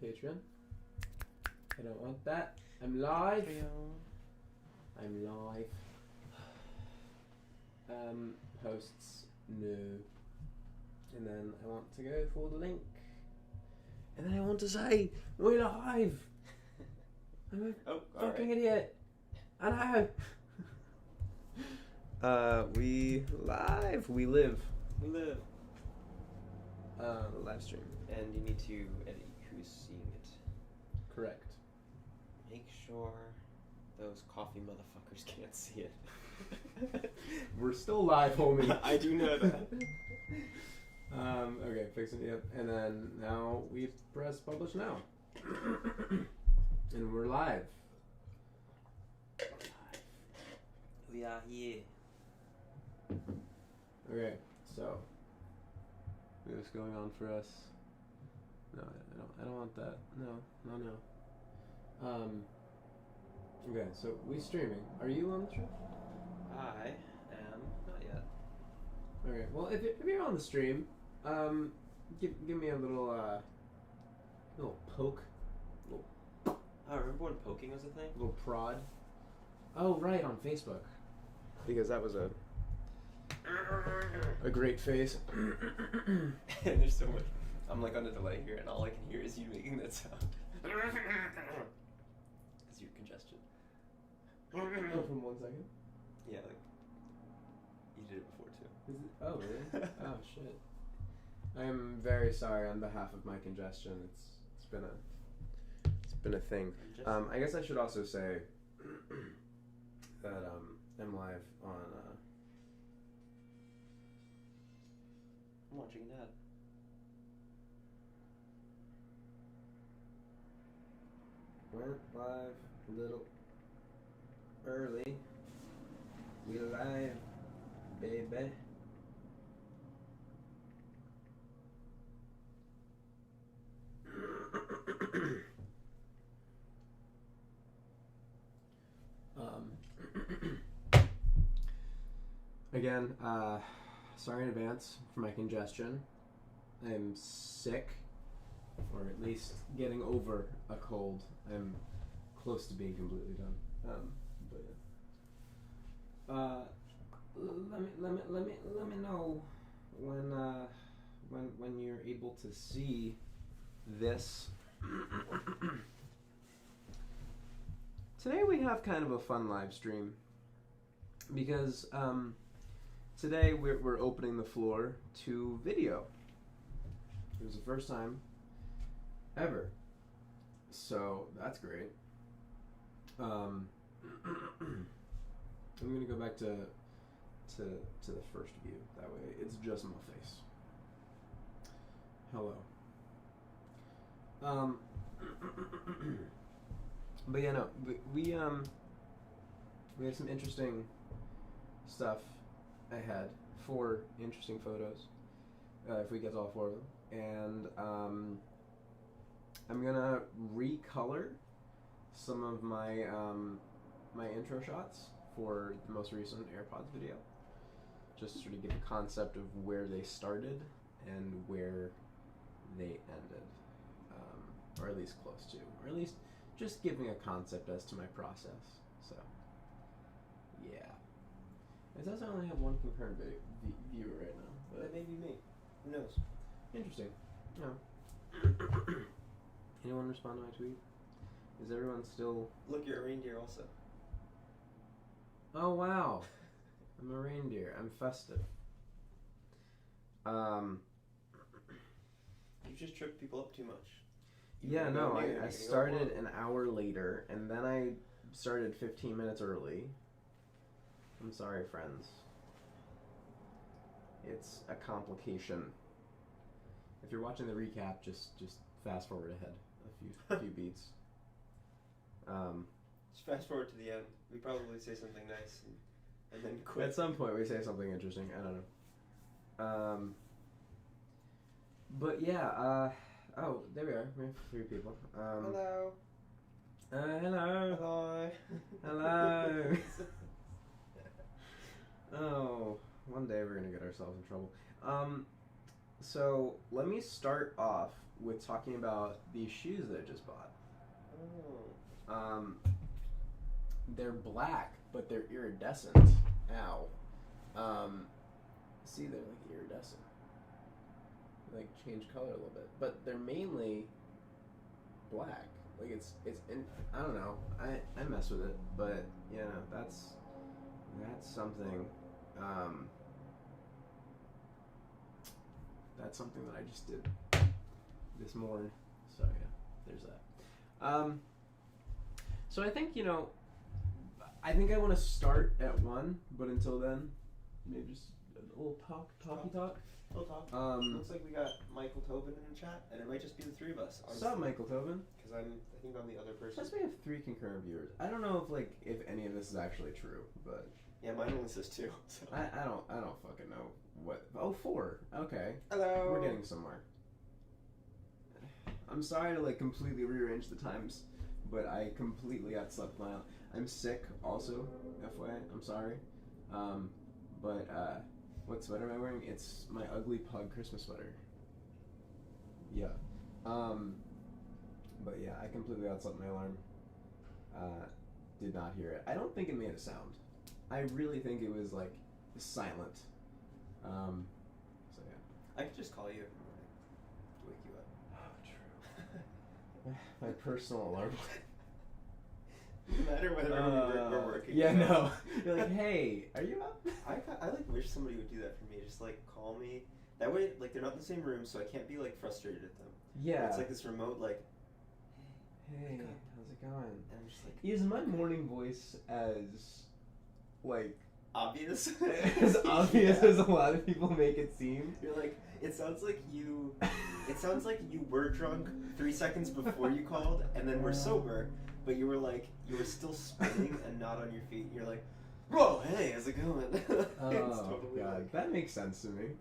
Patreon. I don't want that. I'm live. I'm live. Hosts, no. And then I want to go for the link. And then I want to say, we're live. I'm a fucking idiot. I know. We live. We live. We live. Live stream. And you need to edit who's seeing it. Correct. Make sure those coffee motherfuckers can't see it. We're still live, homie. I do know that. Okay, fixing it. Yep. And then now we press publish now. And we're live. We are here. Okay, so what's going on for us? No, I don't want that. No. Okay, so we streaming. Are you on the stream? I am not yet. Okay, well if you're on the stream, give me a little poke, I remember when poking was a thing. little prod. Oh right, on Facebook. Because that was a great face. And there's so much. I'm like on a delay here, and all I can hear is you making that sound. Is your congestion? Oh, from 1 second. Yeah, like you did it before too. Is it? Oh really? Oh shit. I am very sorry on behalf of my congestion. It's been a thing. I guess I should also say that I'm live on. I'm watching that. Went live a little early. We live, baby. Again, sorry in advance for my congestion. I'm sick, or at least getting over a cold. I'm close to being completely done. But yeah. Let me know when you're able to see this. Today we have kind of a fun live stream because today we're opening the floor to video. It was the first time ever, so that's great. I'm gonna go back to the first view. That way, it's just my face. Hello. But yeah, no, we have some interesting stuff ahead. 4 interesting photos, if we get to all 4 of them. And I'm gonna recolor some of my my intro shots for the most recent AirPods video, just to sort of get a concept of where they started and where they ended, or at least close to, or at least just giving a concept as to my process. So yeah, it says I only have 1 concurrent viewer right now, but That may be me. Who knows? interesting. No. Anyone respond to my tweet? Is everyone still... Look, you're a reindeer also. Oh, wow. I'm a reindeer. I'm festive. You just tripped people up too much. Yeah, no, I started an hour later, and then I started 15 minutes early. I'm sorry, friends. It's a complication. If you're watching the recap, just fast forward ahead a few beats. Just fast forward to the end. We probably say something nice and then quit. At some point, we say something interesting. I don't know. But yeah. Oh, there we are. We have 3 people. Hello. Hello. Hello. Hello. Oh, one day we're gonna get ourselves in trouble. So let me start off with talking about these shoes that I just bought. Oh. They're black, but they're iridescent. Ow. See, they're like iridescent. They, like, change color a little bit, but they're mainly black. Like it's I don't know. I mess with it, but yeah, that's something. That's something that I just did this morning. So yeah, there's that. So I think I think I want to start at 1, but until then, maybe just a little talk. We'll talk. Looks like we got Michael Tobin in the chat, and it might just be the 3 of us. What's up, Michael Tobin? Because I think I'm the other person. Plus, we have 3 concurrent viewers. I don't know if any of this is actually true, but yeah, mine only says 2. So. I don't fucking know what. Oh, 4. Okay. Hello. We're getting somewhere. I'm sorry to completely rearrange the times, but I completely got slept my. I'm sick also. FYI, I'm sorry. But what sweater am I wearing? It's my Ugly Pug Christmas sweater. Yeah. But yeah, I completely outslept my alarm. Did not hear it. I don't think it made a sound. I really think it was silent. So yeah. I could just call you every morning to wake you up. Oh, true. My personal alarm. No matter whether we're working. Yeah, no. You're like, hey, are you up? I wish somebody would do that for me. Just call me. That way, they're not in the same room, so I can't be frustrated at them. Yeah. It's this remote hey, how's it going? And I'm just is my morning voice as obvious? as obvious as a lot of people make it seem? You're it sounds like you. It sounds like you were drunk 3 seconds before you called, and then were sober. But you were still spinning and not on your feet. You're like, whoa, hey, how's it going? Oh, it's totally God. That makes sense to me.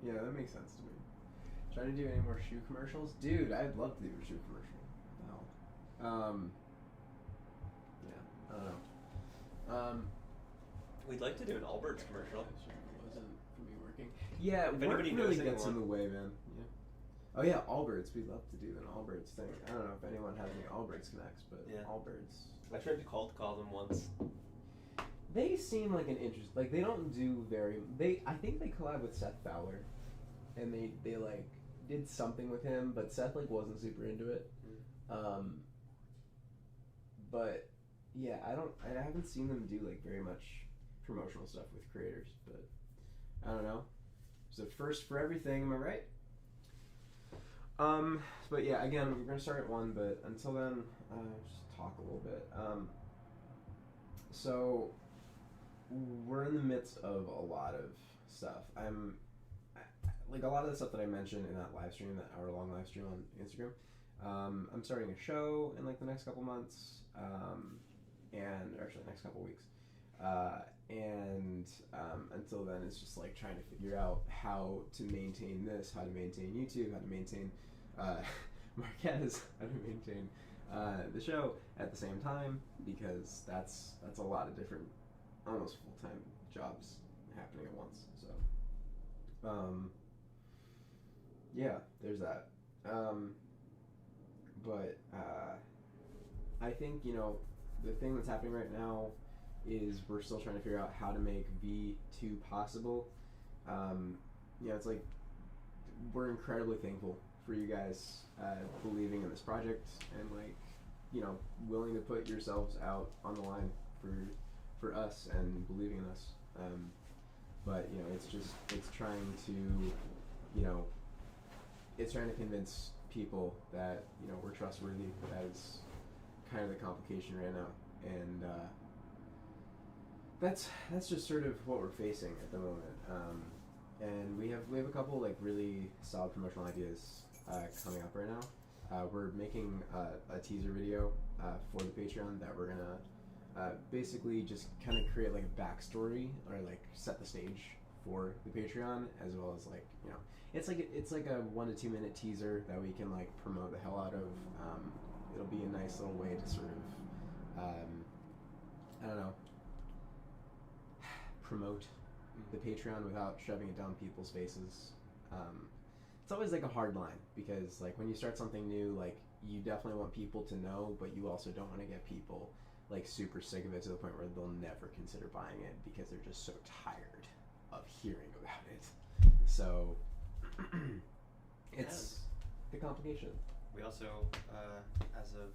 Yeah, that makes sense to me. Trying to do any more shoe commercials? Dude, I'd love to do a shoe commercial. Wow. Yeah, I don't know. We'd like to do an Allbirds commercial. Wasn't for me working. Yeah, if work anybody really knows gets in anyone. the way, man. Yeah. Oh yeah, Allbirds. We'd love to do an Allbirds thing. I don't know if anyone has any Allbirds connects, but yeah. Allbirds. I tried to call them once. They seem like an interest. They don't do very. I think they collab with Seth Fowler, and they did something with him, but Seth wasn't super into it. But yeah, I haven't seen them do very much promotional stuff with creators, but I don't know. It's a first for everything, am I right? But yeah, again, we're gonna start at 1, but until then, just talk a little bit. So we're in the midst of a lot of stuff. A lot of the stuff that I mentioned in that live stream, that hour-long live stream on Instagram. I'm starting a show in the next couple months, and actually next couple weeks. And until then, it's just trying to figure out how to maintain this, how to maintain YouTube, how to maintain Marquez, how to maintain the show at the same time, because that's a lot of different, almost full-time jobs happening at once. So, yeah, there's that. But I think the thing that's happening right now is we're still trying to figure out how to make V2 possible. It's we're incredibly thankful for you guys believing in this project and willing to put yourselves out on the line for us and believing in us. But it's trying to it's trying to convince people that we're trustworthy. That is kind of the complication right now, and that's just sort of what we're facing at the moment. And we have a couple really solid promotional ideas coming up right now. We're making a teaser video for the Patreon that we're gonna basically just kind of create a backstory or set the stage for the Patreon, as well as it's like a 1 to 2 minute teaser that we can promote the hell out of. It'll be a nice little way to sort of I don't know, promote the Patreon without shoving it down people's faces. it's always like a hard line because like when you start something new, like you definitely want people to know, but you also don't want to get people like super sick of it to the point where they'll never consider buying it because they're just so tired of hearing about it. So it's the complication. We also, as of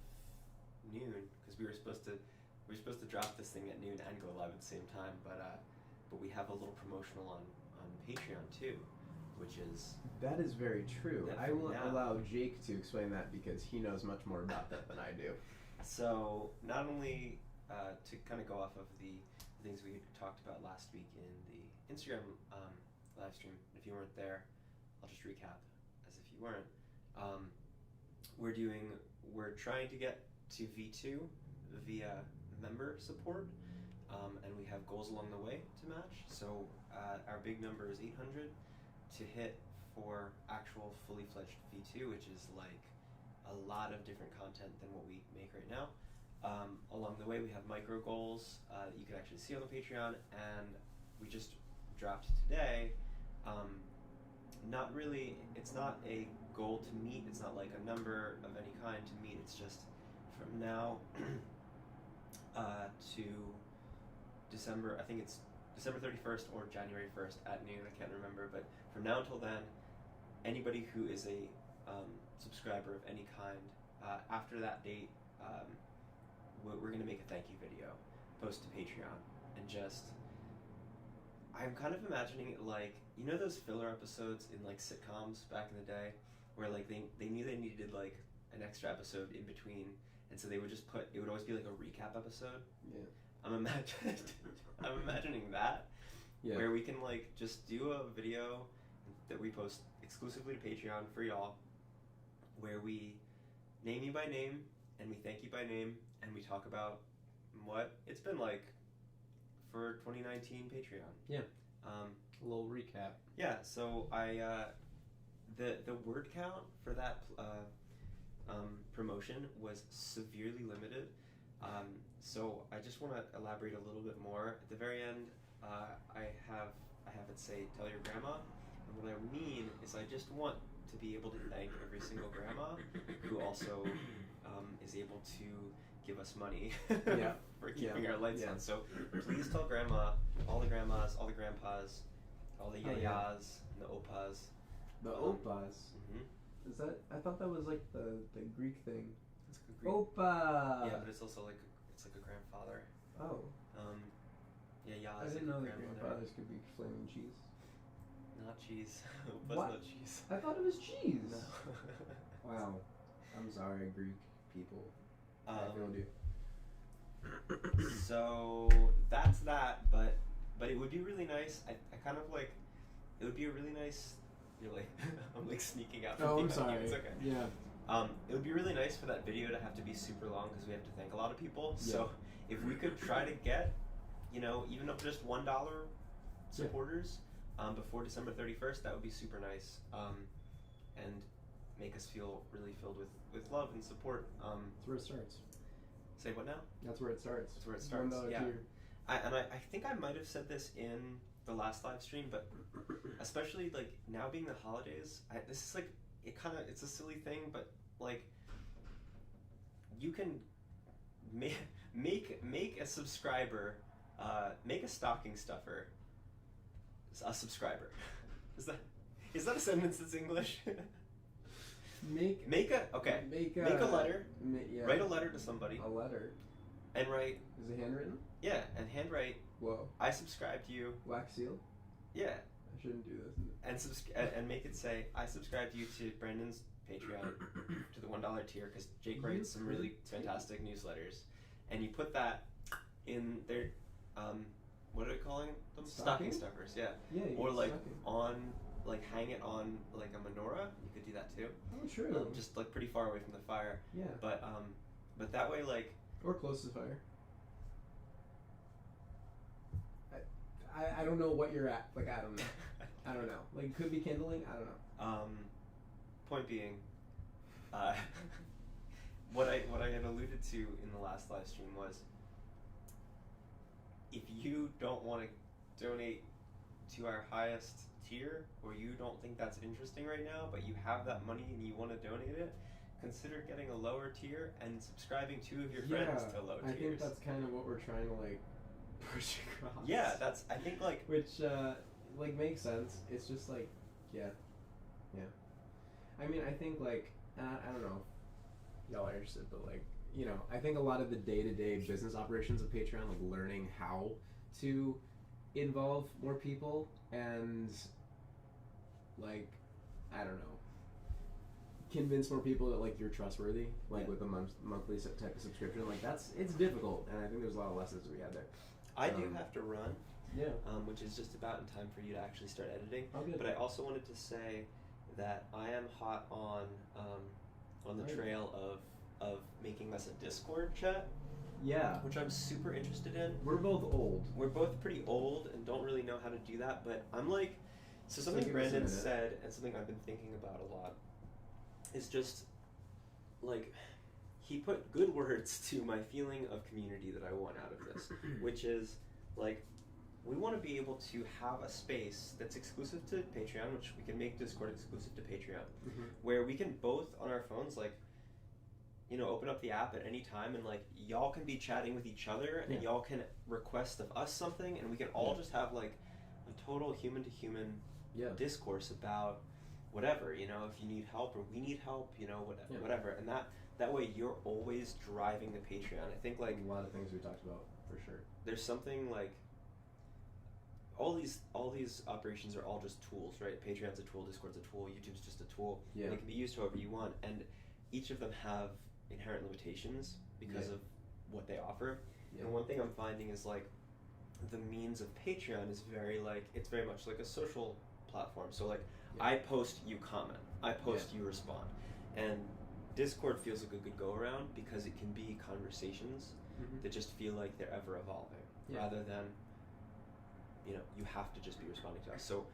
noon, because we were supposed to drop this thing at noon and go live at the same time, but we have a little promotional on Patreon too, which is That is very true. I will Yeah. allow Jake to explain that because he knows much more about that than I do. so not only to kind of go off of the things we talked about last week in the Instagram live stream. If you weren't there, I'll just recap as if you weren't. We're trying to get to V2 via member support, and we have goals along the way to match. So our big number is 800 to hit for actual fully fledged V2, which is like a lot of different content than what we make right now. Along the way, we have micro goals that you can actually see on the Patreon, and we just dropped today. Not really, it's not a goal to meet, it's not like a number of any kind to meet, it's just from now to December, I think it's December 31st or January 1st at noon, I can't remember, but from now until then, anybody who is a subscriber of any kind, after that date, we're going to make a thank you video, post to Patreon, and just, I'm kind of imagining it like, you know those filler episodes in like sitcoms back in the day, where like they knew they needed like an extra episode in between, and so they would just put, it would always be like a recap episode. Yeah. I'm imagining that, Yeah. where we can like just do a video that we post exclusively to Patreon for y'all, where we name you by name and we thank you by name and we talk about what it's been like for 2019 Patreon. Yeah. A little recap. Yeah. So the word count for that promotion was severely limited. So I just want to elaborate a little bit more. At the very end, I have it say, tell your grandma. And what I mean is I just want to be able to thank every single grandma who also is able to give us money Yeah. for keeping Yeah. our lights Yeah. on. So please tell grandma, all the grandmas, all the grandpas, all the Oh, yayas, yeah. and the opas. The opas. Mm-hmm. Is that? I thought that was like the Greek thing. It's a Greek. Opa. Yeah, but it's also like it's like a grandfather. Oh. Yeah, I didn't know that grandfathers could be flaming cheese. Not cheese. But What? not cheese. I thought it was cheese. No. Wow. I'm sorry, Greek people. I feel you. So that's that, but it would be really nice. I kind of like, it would be a really nice. You're like, I'm like sneaking out. From Oh, I'm behind you. sorry. It's okay. Yeah. It would be really nice for that video to have to be super long because we have to thank a lot of people. Yeah. So if we could try to get, even up to just $1 supporters before December 31st, that would be super nice, and make us feel really filled with love and support. That's where it starts. Say what now? That's where it starts. That's where it starts. $1 Yeah. tier. I think I might have said this in the last live stream, but especially like now being the holidays, this is like it's a silly thing, but like you can make a subscriber, make a stocking stuffer a subscriber. Is that a sentence that's English? Make a letter. Yeah. Write a letter to somebody. A letter. And write. Is it handwritten? Yeah, and handwrite. Whoa. I subscribe to you. Wax seal? Yeah. I shouldn't do this. And make it say, I subscribe to you to Brandon's Patreon to the $1 tier because Jake writes some really fantastic newsletters, and you put that in their what are they calling them? Stocking stuffers. Yeah. Yeah. Or like stocking. hang it on like a menorah. You could do that too. Oh, true. Just like pretty far away from the fire. Yeah. But that way like. Or close to the fire. I don't know what you're at. Like I don't know. I don't know. Like could be kindling. I don't know. Point being, what I had alluded to in the last live stream was, if you don't want to donate to our highest tier, or you don't think that's interesting right now, but you have that money and you want to donate it, consider getting a lower tier and subscribing 2 of your friends to low tiers. I think that's kind of what we're trying to like push across. Yeah, that's, I think, like, which like makes sense. It's just like, yeah. I mean, I think like I don't know if y'all are interested, but like, you know, I think a lot of the day-to-day business operations of Patreon, like learning how to involve more people and like, I don't know, convince more people that like you're trustworthy, like with a monthly type of subscription, like it's difficult, and I think there's a lot of lessons to be had there. I do have to run, yeah, which is just about in time for you to actually start editing. Oh, good. But I also wanted to say that I am hot on the trail of making us a Discord chat. Yeah. Which I'm super interested in. We're both old. We're both pretty old and don't really know how to do that, but I'm like, so something Brandon said and something I've been thinking about a lot is just like, he put good words to my feeling of community that I want out of this, which is like, we want to be able to have a space that's exclusive to Patreon, which we can make Discord exclusive to Patreon, where we can both on our phones, like, you know, open up the app at any time and like y'all can be chatting with each other and y'all can request of us something and we can all just have like a total human to human discourse about whatever, you know, if you need help or we need help, you know, whatever. And that way you're always driving the Patreon. I think like a lot of things we talked about for sure. There's something like all these operations are all just tools, right? Patreon's a tool, Discord's a tool, YouTube's just a tool. Yeah. They can be used however you want, and each of them have inherent limitations because of what they offer. And one thing I'm finding is like the means of Patreon is very like, it's very much like a social platform. So like I post, you comment, I post, you respond, and Discord feels like a good go around because it can be conversations that just feel like they're ever evolving rather than, you know, you have to just be responding to us. So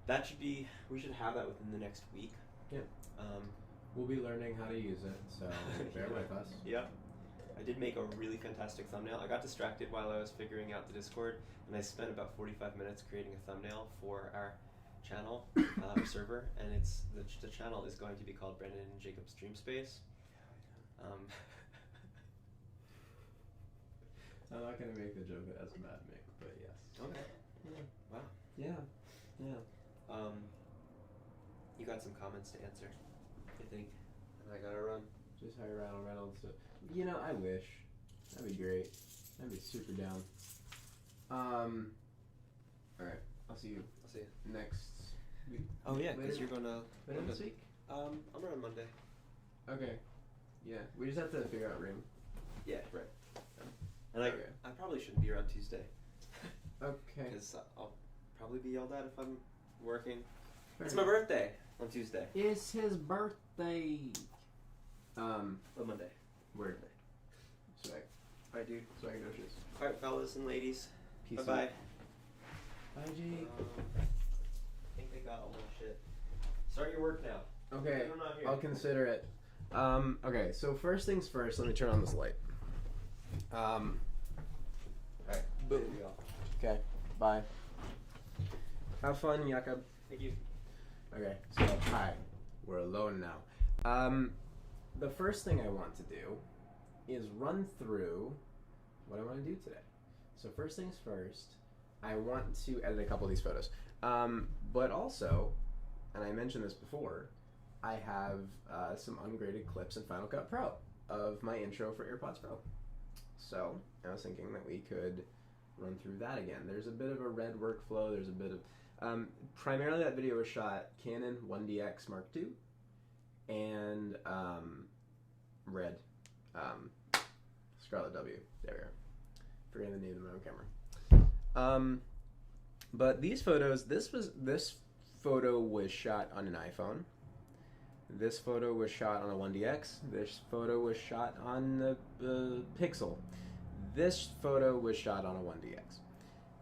that should be, we should have that within the next week. We'll be learning how to use it, so bear with us. Yeah. I did make a really fantastic thumbnail. I got distracted while I was figuring out the Discord, and I spent about 45 minutes creating a thumbnail for our channel server, and it's the channel is going to be called Brandon and Jacob's Dream Space. I'm not going to make the joke as Mad Mick, but yes. Okay. Yeah. Wow. Yeah. You got some comments to answer, I think. And I gotta run. Just hire Ronald Reynolds to... You know, I wish. That'd be great. I'd be super down. Alright. I'll see you. Next week. Oh yeah, because you're gonna... Later this week? I'm around Monday. Okay. Yeah. We just have to figure out room. Yeah, right. And I probably shouldn't be around Tuesday. Okay. Because I'll probably be yelled at if I'm working. It's my birthday on Tuesday. It's his birthday. On Monday. Word. Swag. Alright, dude. Swagadocious. Alright, fellas and ladies. Peace. Bye-bye. Bye, Jake. I think they got all my shit. Start your work now. Okay. I'm not here. I'll consider it. Okay, so first things first, let me turn on this light. Alright. Boom. Okay. Bye. Have fun, Jakob. Thank you. Okay, so hi. We're alone now. The first thing I want to do is run through what I want to do today. So first things first, I want to edit a couple of these photos. But also, and I mentioned this before, I have some ungraded clips in Final Cut Pro of my intro for AirPods Pro. So I was thinking that we could run through that again. There's a bit of a red workflow. There's a bit of primarily that video was shot Canon 1DX Mark II and red Scarlett W. There we are. Forgetting the name of my own camera. But these photos, this photo was shot on an iPhone. This photo was shot on a 1DX. This photo was shot on the Pixel. This photo was shot on a 1DX.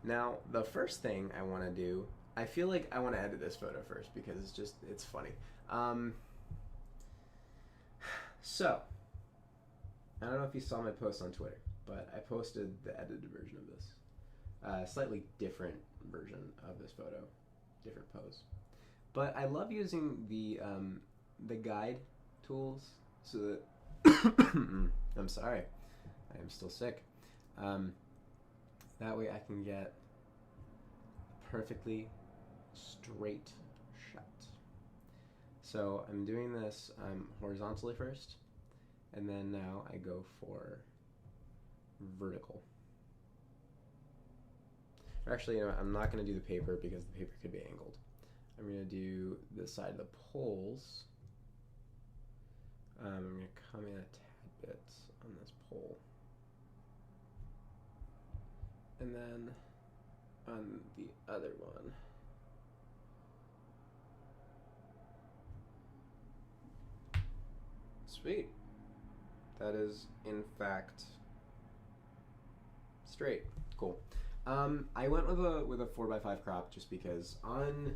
Now, the first thing I want to do, I feel like I want to edit this photo first because it's funny. So, I don't know if you saw my post on Twitter, but I posted the edited version of this. Slightly different version of this photo. different pose. But I love using the guide tools so that I'm sorry, I am still sick. That way I can get a perfectly straight shot. So I'm doing this horizontally first, and then now I go for vertical. Or actually, I'm not going to do the paper because the paper could be angled. I'm going to do the side of the poles. I'm going to come in a tad bit on this pole. And then on the other one, sweet. That is, in fact, straight. Cool. I went with a 4x5 crop just because on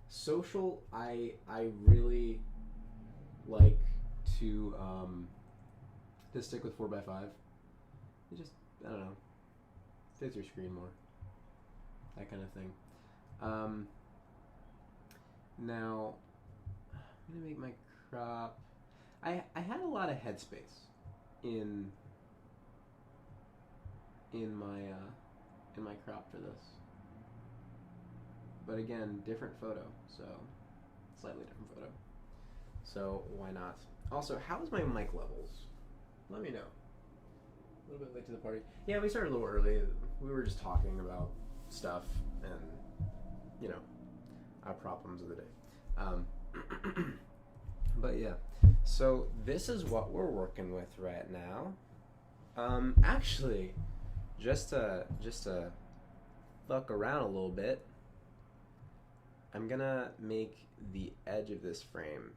social, I really like to stick with 4x5. It just, I don't know, fits your screen more. That kind of thing. Now, I'm gonna make my crop. I had a lot of headspace in my crop for this. But again, different photo, so slightly different photo. So why not? Also, how's my mic levels? Let me know. A little bit late to the party. Yeah, we started a little early. We were just talking about stuff and, you know, our problems of the day. But yeah, so this is what we're working with right now. Actually, just to fuck around a little bit, I'm gonna make the edge of this frame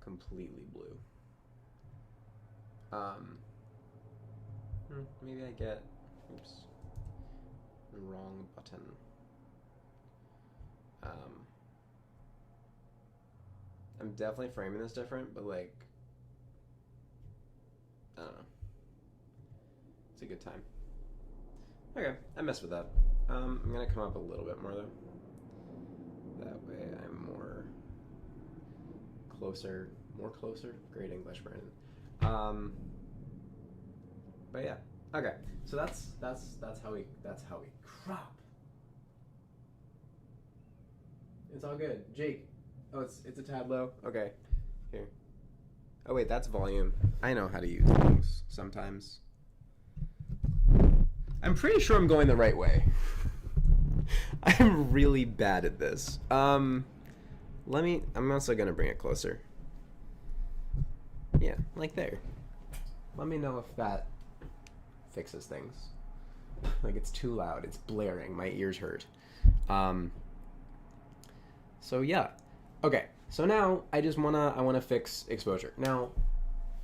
completely blue. Maybe I get, oops, the wrong button. I'm definitely framing this different, but like, I don't know. It's a good time. Okay, I messed with that. I'm gonna come up a little bit more though. That way I'm more closer. Great English, Brandon. But yeah, okay. So that's how we crop. It's all good, Jake. Oh, it's a tad low. Okay, here. Oh wait, that's volume. I know how to use things sometimes. I'm pretty sure I'm going the right way. I'm really bad at this. I'm also gonna bring it closer. Yeah, like there. Let me know if that fixes things. Like it's too loud, it's blaring, my ears hurt. So yeah. Okay, so now I wanna fix exposure. Now,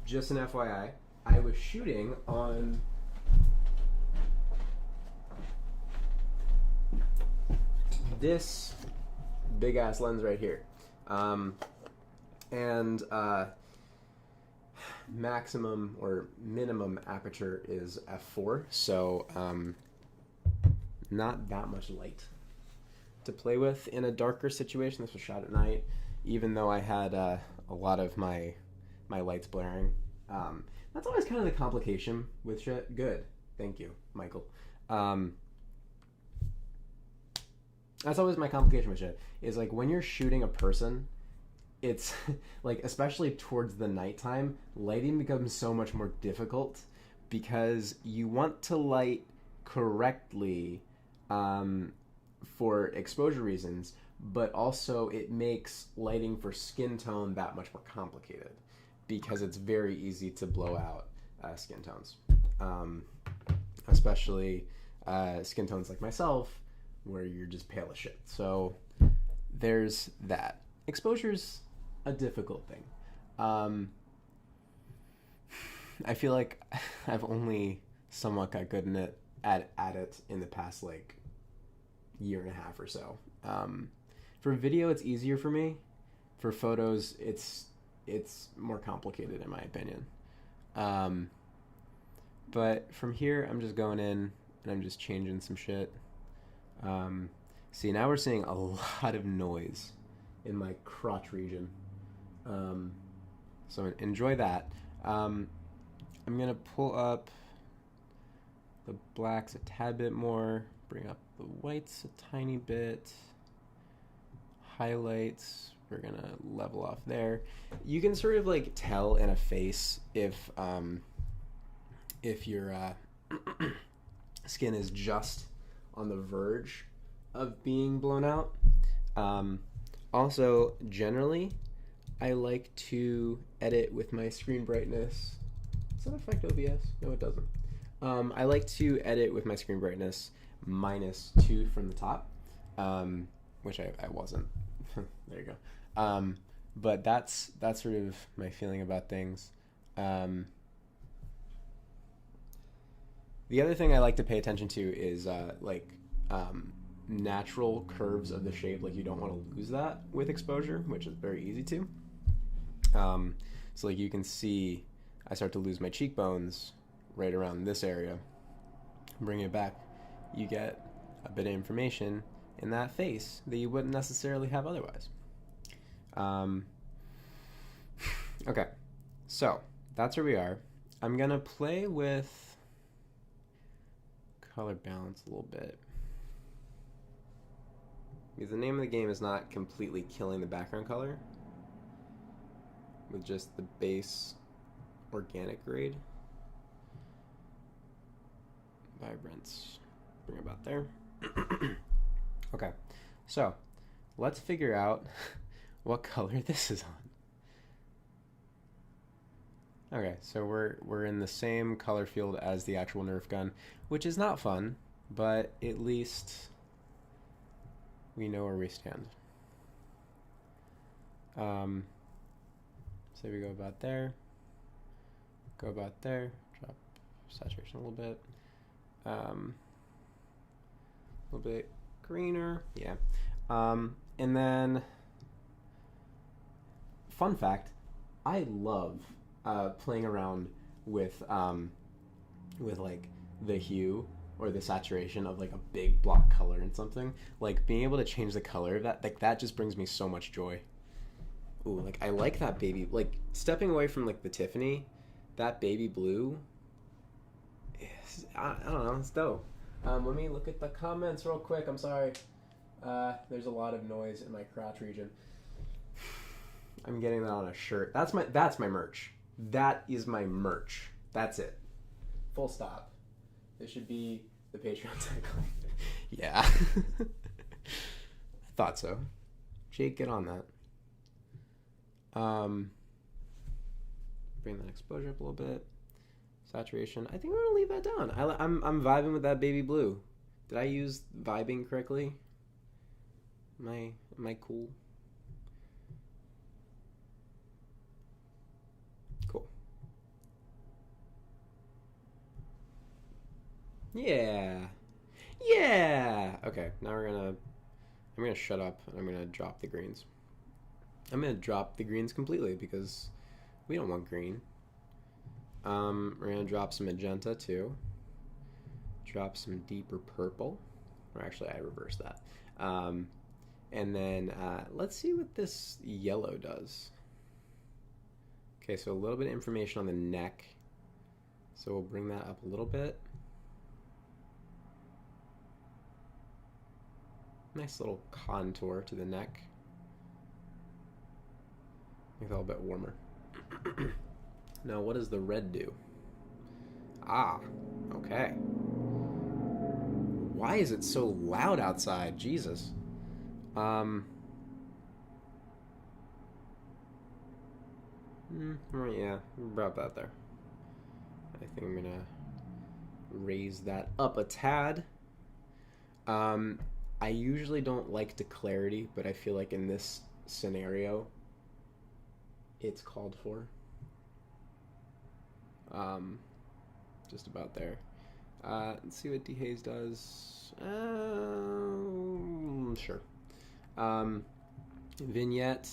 just an FYI, I was shooting on this big ass lens right here. And maximum or minimum aperture is f4, so not that much light to play with in a darker situation. This was shot at night, even though I had a lot of my lights blaring. That's always kind of the complication with shit. Good, thank you, Michael. That's always my complication with shit, is like when you're shooting a person, it's like, especially towards the nighttime, lighting becomes so much more difficult because you want to light correctly for exposure reasons, but also it makes lighting for skin tone that much more complicated because it's very easy to blow out skin tones, especially skin tones like myself where you're just pale as shit. So there's that. Exposure's a difficult thing. I feel like I've only somewhat got good at it in the past like year and a half or so. For video, it's easier for me. For photos, it's more complicated in my opinion. But from here, I'm just going in and I'm just changing some shit. See, now we're seeing a lot of noise in my crotch region. So enjoy that. I'm going to pull up the blacks a tad bit more, bring up the whites a tiny bit, highlights, we're going to level off there. You can sort of like tell in a face if your skin is just on the verge of being blown out. Also, generally, I like to edit with my screen brightness. Does that affect OBS? No, it doesn't. I like to edit with my screen brightness -2 from the top, which I wasn't. There you go. But that's sort of my feeling about things. The other thing I like to pay attention to is natural curves of the shape. Like, you don't want to lose that with exposure, which is very easy to. So like you can see, I start to lose my cheekbones right around this area. Bring it back, you get a bit of information in that face that you wouldn't necessarily have otherwise. Okay, so that's where we are. I'm gonna play with color balance a little bit, because the name of the game is not completely killing the background color with just the base organic grade. Vibrance, bring it about there. Okay, so let's figure out what color this is on. Okay, so we're in the same color field as the actual Nerf gun, which is not fun, but at least we know where we stand. So we go about there, drop saturation a little bit, a little bit greener, yeah. And then, fun fact, I love playing around with like the hue or the saturation of like a big block color in something. Like being able to change the color of that, like that just brings me so much joy. Ooh, like I like that baby, like stepping away from like the Tiffany, that baby blue, I don't know, it's dope. Let me look at the comments real quick. I'm sorry. There's a lot of noise in my crotch region. I'm getting that on a shirt. That's my merch. That is my merch. That's it. Full stop. This should be the Patreon tagline. Yeah. I thought so. Jake, get on that. Bring that exposure up a little bit. Saturation. I think we're gonna leave that down. I'm vibing with that baby blue. Did I use vibing correctly? Am I cool? Cool. Yeah. Yeah. Okay. Now I'm gonna shut up and I'm gonna drop the greens. I'm gonna drop the greens completely because we don't want green. We're gonna drop some magenta too. Drop some deeper purple. Or actually, I reversed that. And then let's see what this yellow does. Okay, so a little bit of information on the neck. So we'll bring that up a little bit. Nice little contour to the neck. Make it a little bit warmer. Now, what does the red do? Ah, okay. Why is it so loud outside? Jesus. Yeah, about that there. I think I'm gonna raise that up a tad. I usually don't like declarity, but I feel like in this scenario, it's called for. Just about there. Let's see what dehaze does. Sure. Vignette.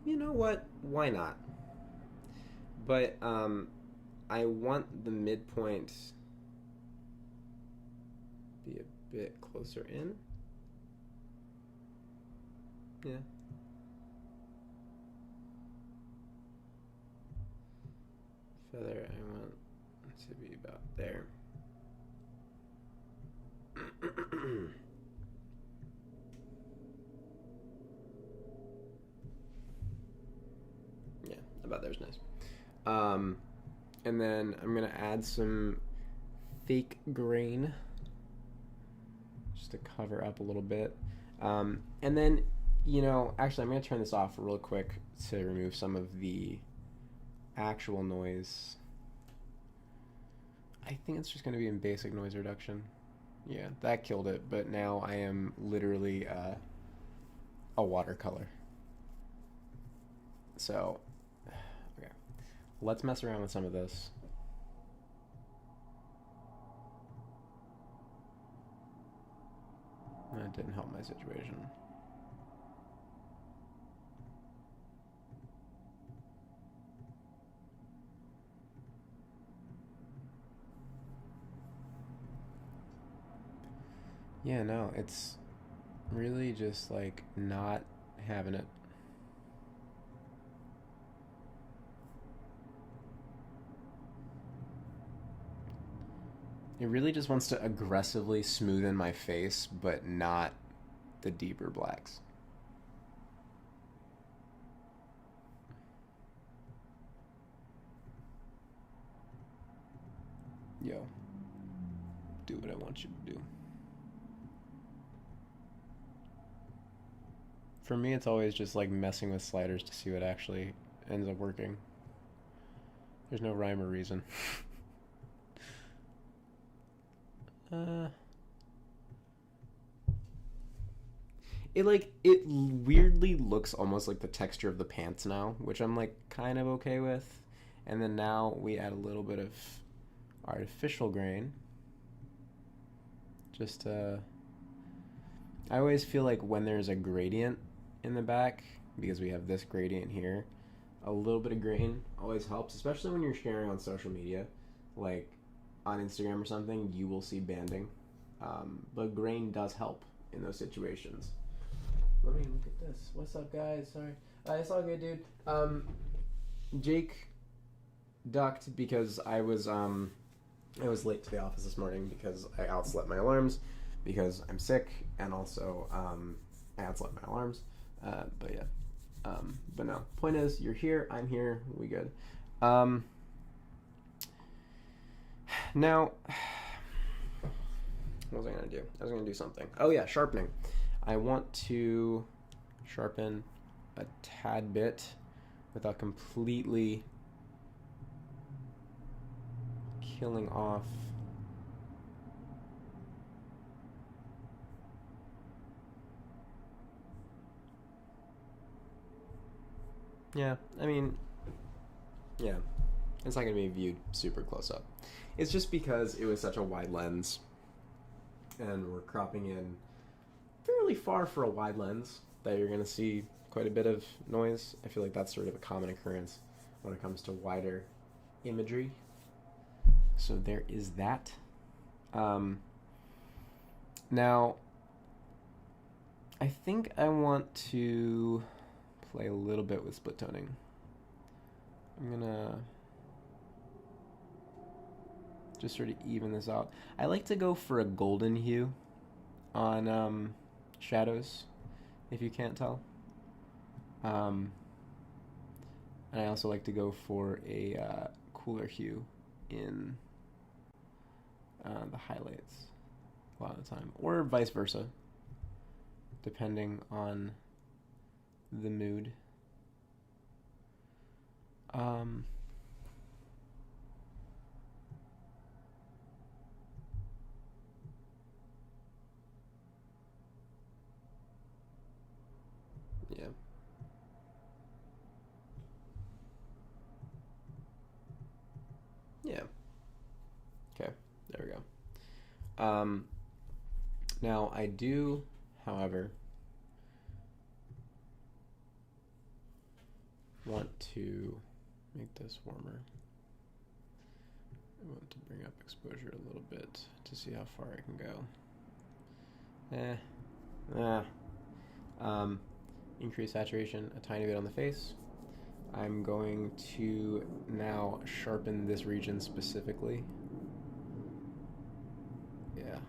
You know what? Why not? But I want the midpoint be a bit closer in. Yeah. Feather, I want to be about there. Yeah, about there's nice. And then I'm gonna add some fake grain just to cover up a little bit. And then, actually, I'm gonna turn this off real quick to remove some of the actual noise. I think it's just gonna be in basic noise reduction. Yeah, that killed it, but now I am literally a watercolor. So, okay. Let's mess around with some of this. That didn't help my situation. Yeah, no, it's really just like not having it. It really just wants to aggressively smoothen my face, but not the deeper blacks. Yo, do what I want you to do. For me, it's always just like messing with sliders to see what actually ends up working. There's no rhyme or reason. It weirdly looks almost like the texture of the pants now, which I'm like kind of okay with. And then now we add a little bit of artificial grain. Just I always feel like when there's a gradient in the back, because we have this gradient here, a little bit of grain always helps, especially when you're sharing on social media, like on Instagram or something, you will see banding. But grain does help in those situations. Let me look at this. What's up, guys? Sorry. It's all good, dude. Jake ducked because I was late to the office this morning because I outslept my alarms because I'm sick, and also I outslept my alarms. But yeah. But no. Point is, you're here. I'm here. We good. Now, what was I gonna do? I was gonna do something. Oh yeah, sharpening. I want to sharpen a tad bit without completely killing off yeah, I mean, yeah, it's not gonna be viewed super close up. It's just because it was such a wide lens and we're cropping in fairly far for a wide lens that you're going to see quite a bit of noise. I feel like that's sort of a common occurrence when it comes to wider imagery. So there is that. Now, I think I want to play a little bit with split toning. I'm going to just sort of even this out. I like to go for a golden hue on shadows, if you can't tell. And I also like to go for a cooler hue in the highlights a lot of the time, or vice versa, depending on the mood. Yeah. Yeah. Okay, there we go. Now I do, however, want to make this warmer. I want to bring up exposure a little bit to see how far I can go. Increase saturation a tiny bit on the face. I'm going to now sharpen this region specifically. Yeah.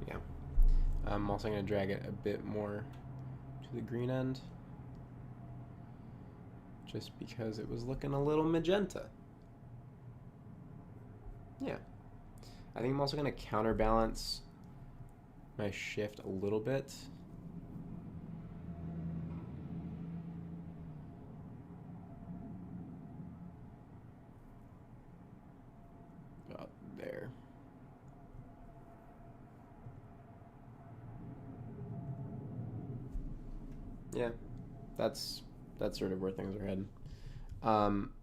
Yeah. I'm also going to drag it a bit more to the green end, just because it was looking a little magenta. Yeah. I think I'm also going to counterbalance my shift a little bit. About there. Yeah, that's sort of where things are heading.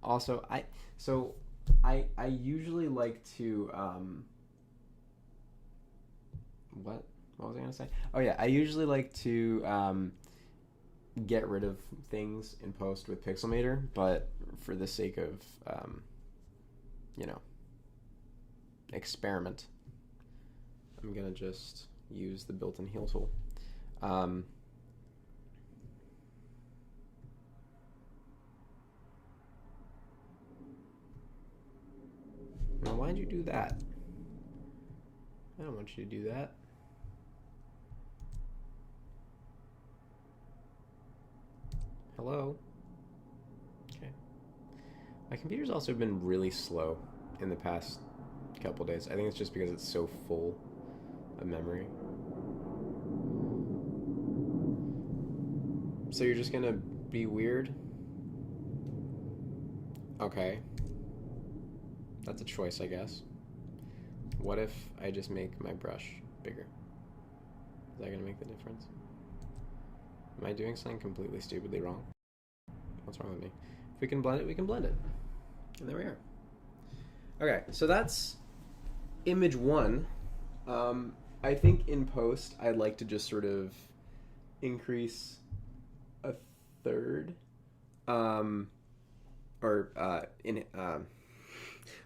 Also, I usually like to what was I gonna say? Oh yeah, I usually like to get rid of things in post with Pixelmator, but for the sake of you know, experiment, I'm gonna just use the built-in heal tool. Now, why'd you do that? I don't want you to do that. Hello? Okay. My computer's also been really slow in the past couple days. I think it's just because it's so full of memory. So you're just gonna be weird? Okay. That's a choice, I guess. What if I just make my brush bigger? Is that gonna make the difference? Am I doing something completely stupidly wrong? What's wrong with me? If we can blend it, we can blend it. And there we are. Okay, so that's image one. I think in post, I'd like to just sort of increase a third,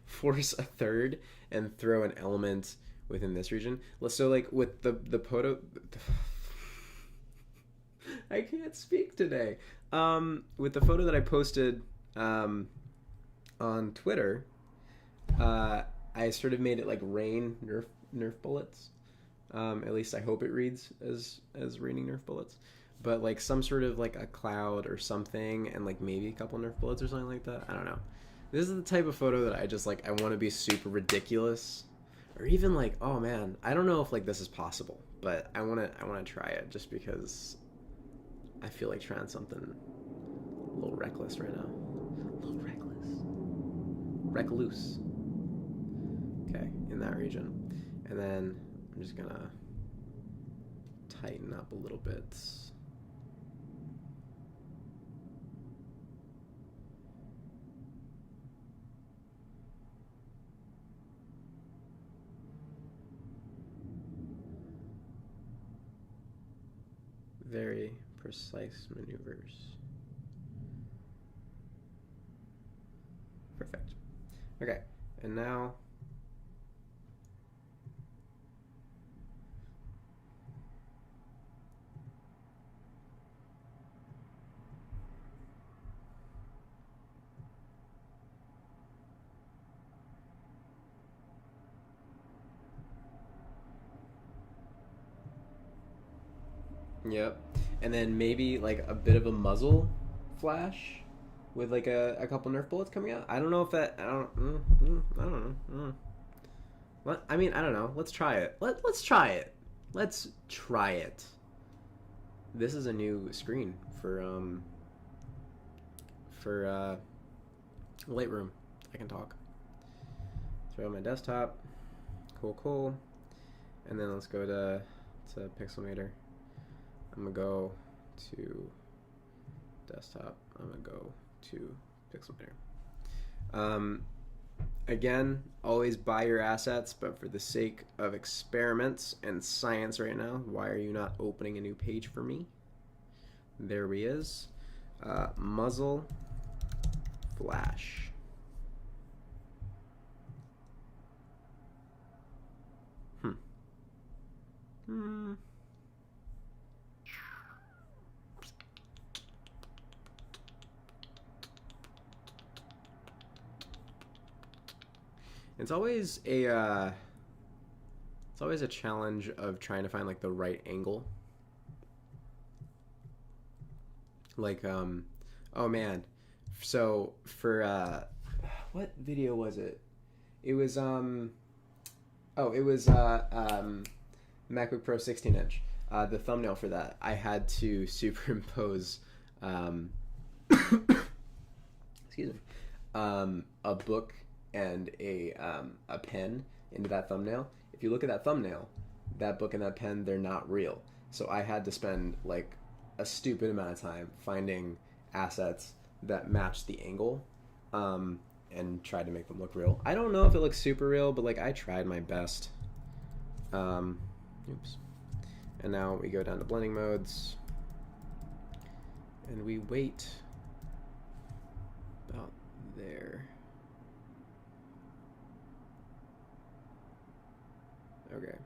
force a third and throw an element within this region. So like with the photo, I can't speak today. With the photo that I posted on Twitter, I sort of made it like rain Nerf bullets. At least I hope it reads as raining Nerf bullets. But like some sort of like a cloud or something, and like maybe a couple Nerf bullets or something like that. I don't know. This is the type of photo that I just like. I want to be super ridiculous, or even like, oh man, I don't know if like this is possible, but I want to try it just because I feel like trying something a little reckless right now. A little reckless. Recluse. Okay, in that region. And then I'm just gonna tighten up a little bit. Very precise maneuvers. Perfect. Okay, and now yep. And then maybe like a bit of a muzzle flash with like a couple Nerf bullets coming out. I don't know if that. I don't know. What? I mean, I don't know. Let's try it. Let's try it. Let's try it. This is a new screen for Lightroom. I can talk. Throw my desktop. Cool. And then let's go to Pixelmator. I'm gonna go to desktop. I'm gonna go to Pixelmator. Again, always buy your assets, but for the sake of experiments and science right now, why are you not opening a new page for me? There he is. Muzzle flash. It's always a challenge of trying to find like the right angle. Like oh man. So for what video was it? It was MacBook Pro 16-inch. The thumbnail for that, I had to superimpose excuse me, a book and a pen into that thumbnail. If you look at that thumbnail, that book and that pen, they're not real. So I had to spend like a stupid amount of time finding assets that match the angle and tried to make them look real. I don't know if it looks super real, but like I tried my best. Oops. And now we go down to blending modes and we wait about there. Okay.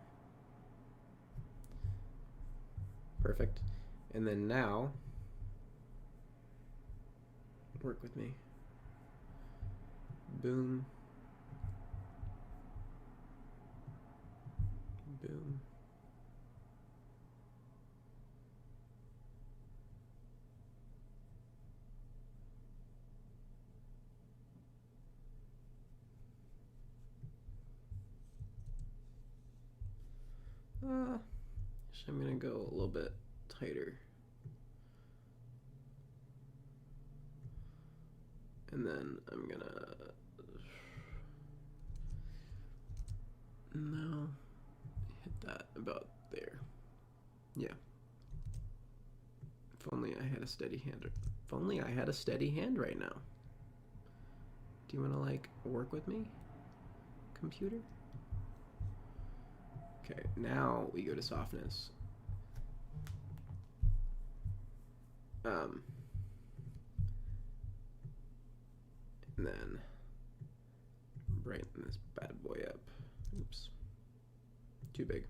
Perfect. And then now, work with me. Boom. Boom. So I'm gonna go a little bit tighter. And then I'm gonna no hit that about there. Yeah. If only I had a steady hand. If only I had a steady hand right now. Do you want to like work with me, computer? Okay, now we go to softness. And then brighten this bad boy up. Oops. Too big.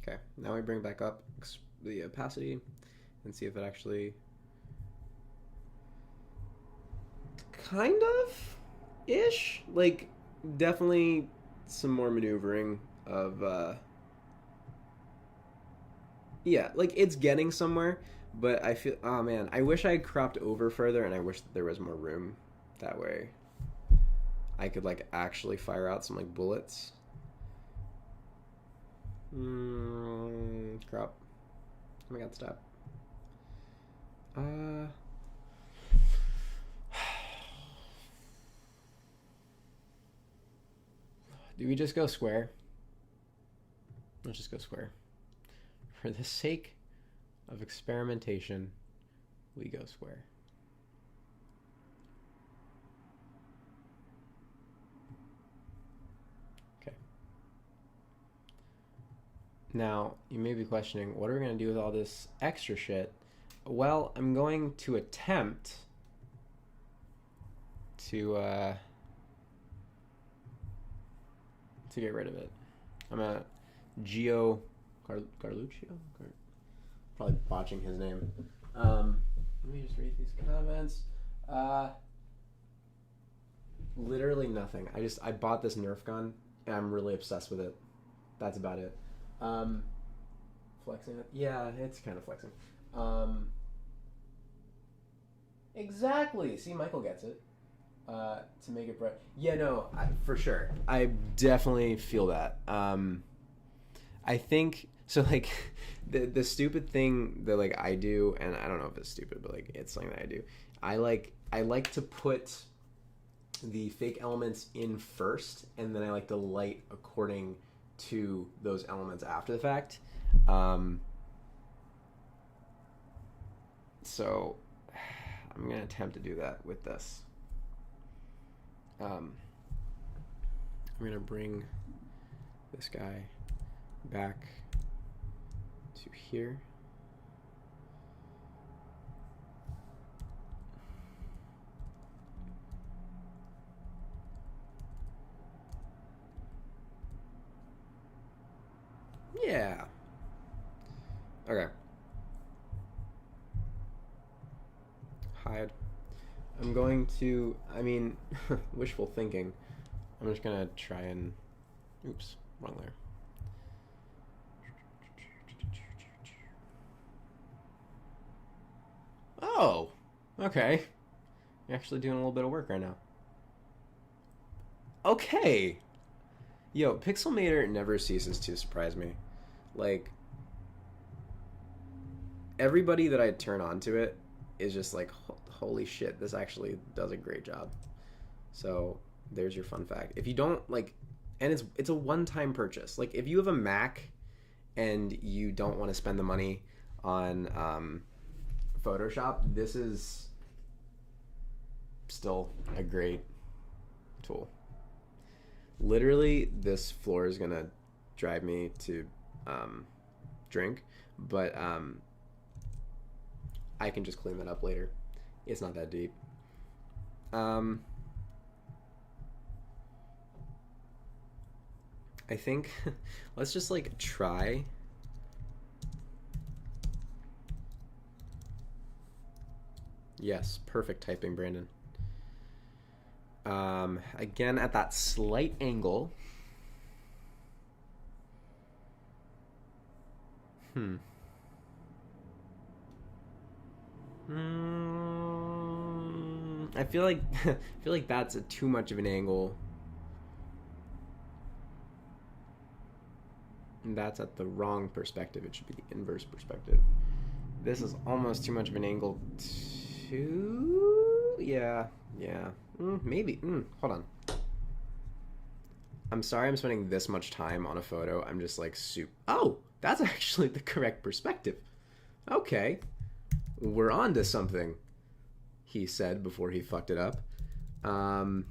Okay, now we bring back up the opacity and see if it actually kind of ish, like definitely some more maneuvering of yeah, like it's getting somewhere, but I feel, oh man, I wish I had cropped over further and I wish that there was more room. That way I could like actually fire out some like bullets. Crop. Oh my god, stop. Do we just go square? Let's just go square. For the sake of experimentation, we go square. Okay. Now, you may be questioning, what are we going to do with all this extra shit? Well, I'm going to attempt to get rid of it. I'm a Carluccio? Probably botching his name. Let me just read these comments. Literally nothing. I bought this Nerf gun and I'm really obsessed with it. That's about it. Flexing it? Yeah, it's kind of flexing. Exactly. See, Michael gets it. To make it bright. Yeah, no, for sure. I definitely feel that. I think so. Like the stupid thing that like I do, and I don't know if it's stupid, but like it's something that I do. I like to put the fake elements in first, and then I like to light according to those elements after the fact. So I'm gonna attempt to do that with this. I'm gonna bring this guy back to here. Yeah. Okay. Hide. I'm going to, wishful thinking. I'm just gonna try and, oops, wrong layer. Oh, okay. You're actually doing a little bit of work right now. Okay. Yo, Pixelmator never ceases to surprise me. Like, everybody that I turn on to it is just like, holy shit, this actually does a great job. So there's your fun fact. If you don't like, and it's a one-time purchase. Like, if you have a Mac and you don't want to spend the money on Photoshop, this is still a great tool. Literally, this floor is gonna drive me to drink, but I can just clean that up later. It's not that deep. I think let's just like try. Yes, perfect typing, Brandon. Again, at that slight angle. I feel like that's too much of an angle. And that's at the wrong perspective. It should be the inverse perspective. This is almost too much of an angle too. Yeah. Maybe. Hold on. I'm sorry I'm spending this much time on a photo. I'm just like Oh, that's actually the correct perspective. Okay. We're on to something, he said before he fucked it up. I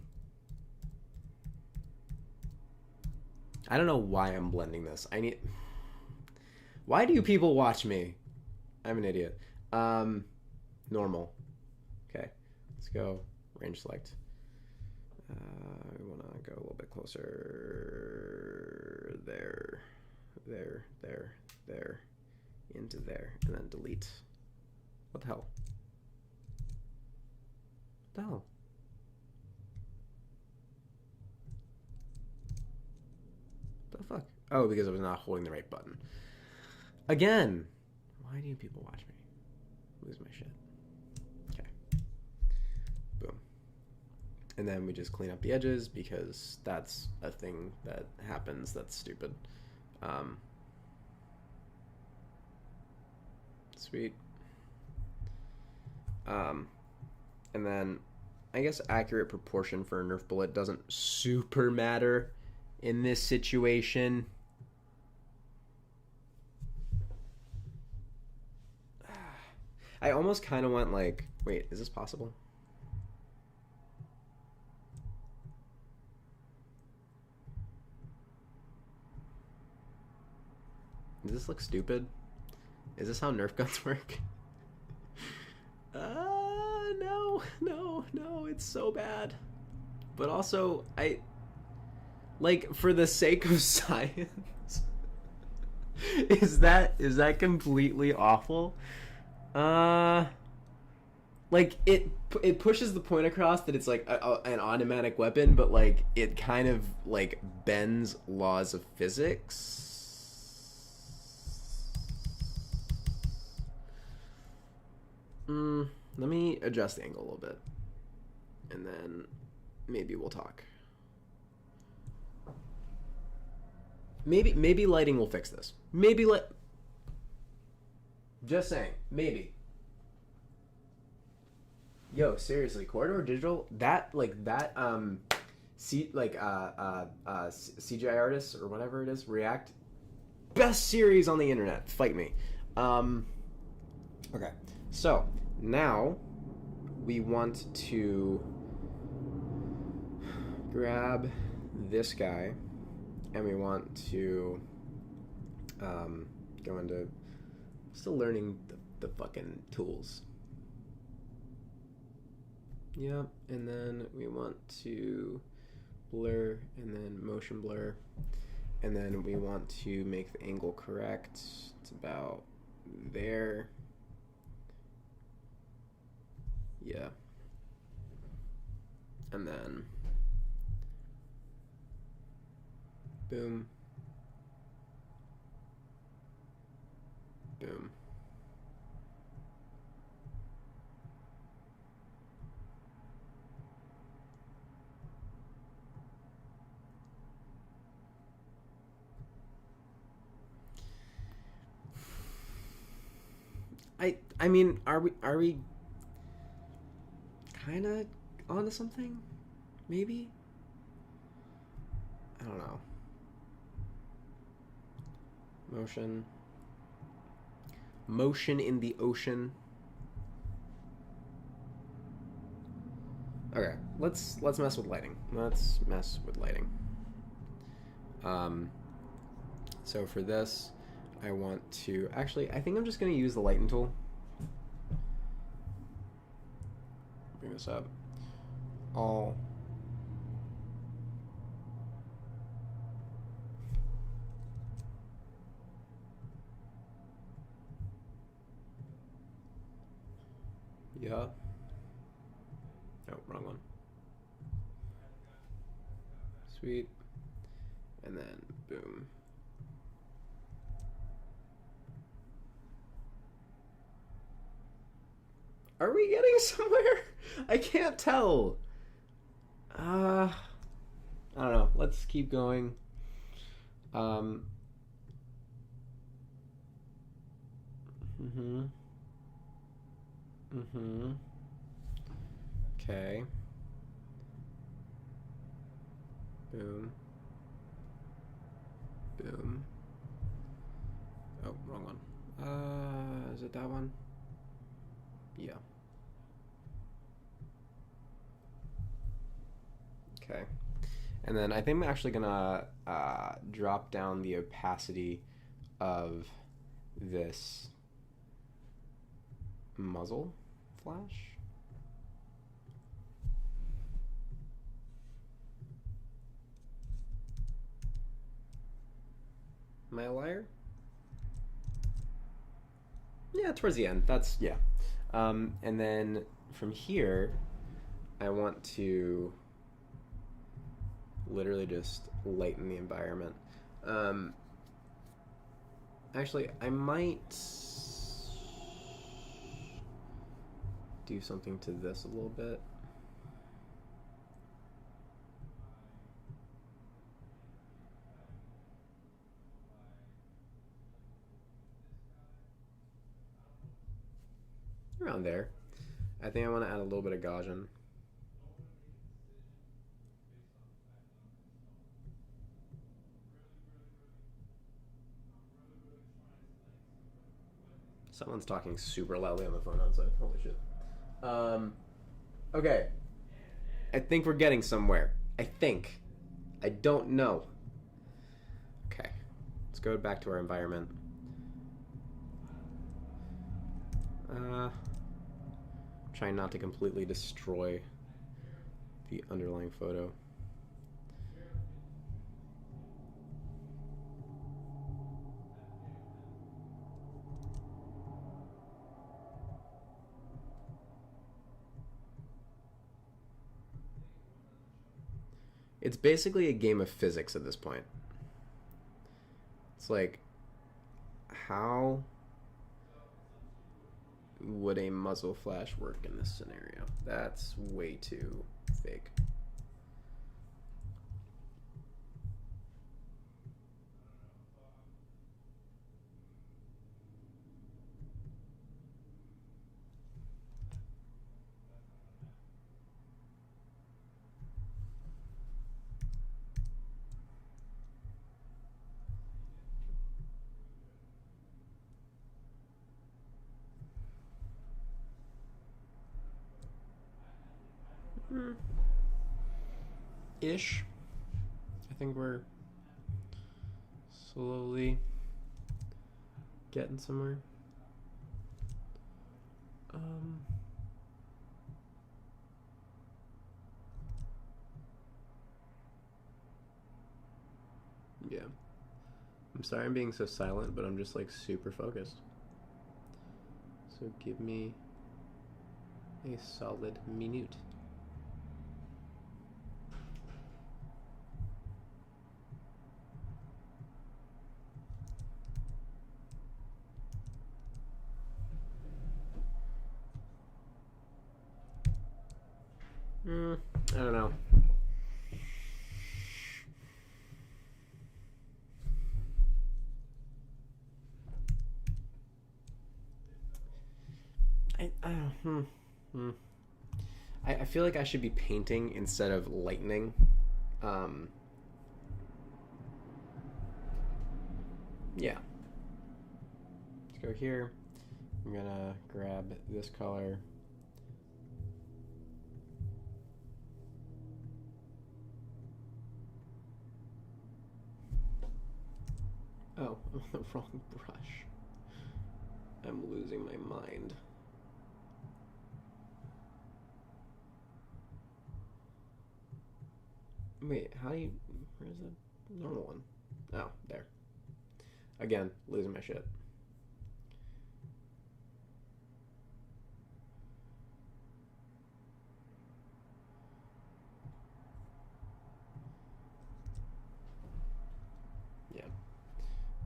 don't know why I'm blending this. Why do you people watch me? I'm an idiot. Normal. Okay. Let's go. Range select. We want to go a little bit closer. There. Into there. And then delete. What the hell? What the hell? What the fuck? Oh, because I was not holding the right button. Again! Why do you people watch me? Lose my shit. Okay. Boom. And then we just clean up the edges because that's a thing that happens that's stupid. Sweet. And then I guess accurate proportion for a Nerf bullet doesn't super matter in this situation. I almost kind of want like, wait, is this possible? Does this look stupid? Is this how Nerf guns work? No, it's so bad. But also, for the sake of science, is that completely awful? It pushes the point across that it's like an automatic weapon, but like it kind of like bends laws of physics. Let me adjust the angle a little bit, and then maybe we'll talk. Maybe lighting will fix this. Just saying, maybe. Yo, seriously, Corridor Digital, CGI artists or whatever it is, React, best series on the internet. Fight me. Okay, so now we want to grab this guy, and we want to go into still learning the fucking tools. Yep, and then we want to blur and then motion blur, and then we want to make the angle correct. It's about there. Yeah. And then boom. Boom. I mean, are we kind of onto something? Maybe? I don't know. Motion in the ocean. Okay, let's mess with lighting. So for this, I want to actually. I think I'm just gonna use the lighten tool. Bring this up. All. Yeah. Oh, wrong one. Sweet. And then boom. Are we getting somewhere? I can't tell. I don't know. Let's keep going. Okay. Boom. Boom. Oh, wrong one. Is it that one? Yeah. Okay. And then I think I'm actually gonna drop down the opacity of this muzzle flash. Am I a liar? Yeah, towards the end. That's, yeah. And then from here, I want to literally just lighten the environment. Actually, I might do something to this a little bit. Around there. I think I want to add a little bit of Gaussian. Someone's talking super loudly on the phone outside. Holy shit. Okay. I think we're getting somewhere. I think. I don't know. Okay. Let's go back to our environment. Trying not to completely destroy the underlying photo. It's basically a game of physics at this point. It's like, how would a muzzle flash work in this scenario? That's way too fake. ish. I think we're slowly getting somewhere. Yeah. I'm sorry I'm being so silent, but I'm just like super focused. So give me a solid minute. I don't know. I feel like I should be painting instead of lightning. Yeah. Let's go here. I'm gonna grab this color. Oh, I'm on the wrong brush. I'm losing my mind. Wait, how do you... Where's the normal one? Oh, there. Again, losing my shit. Yeah.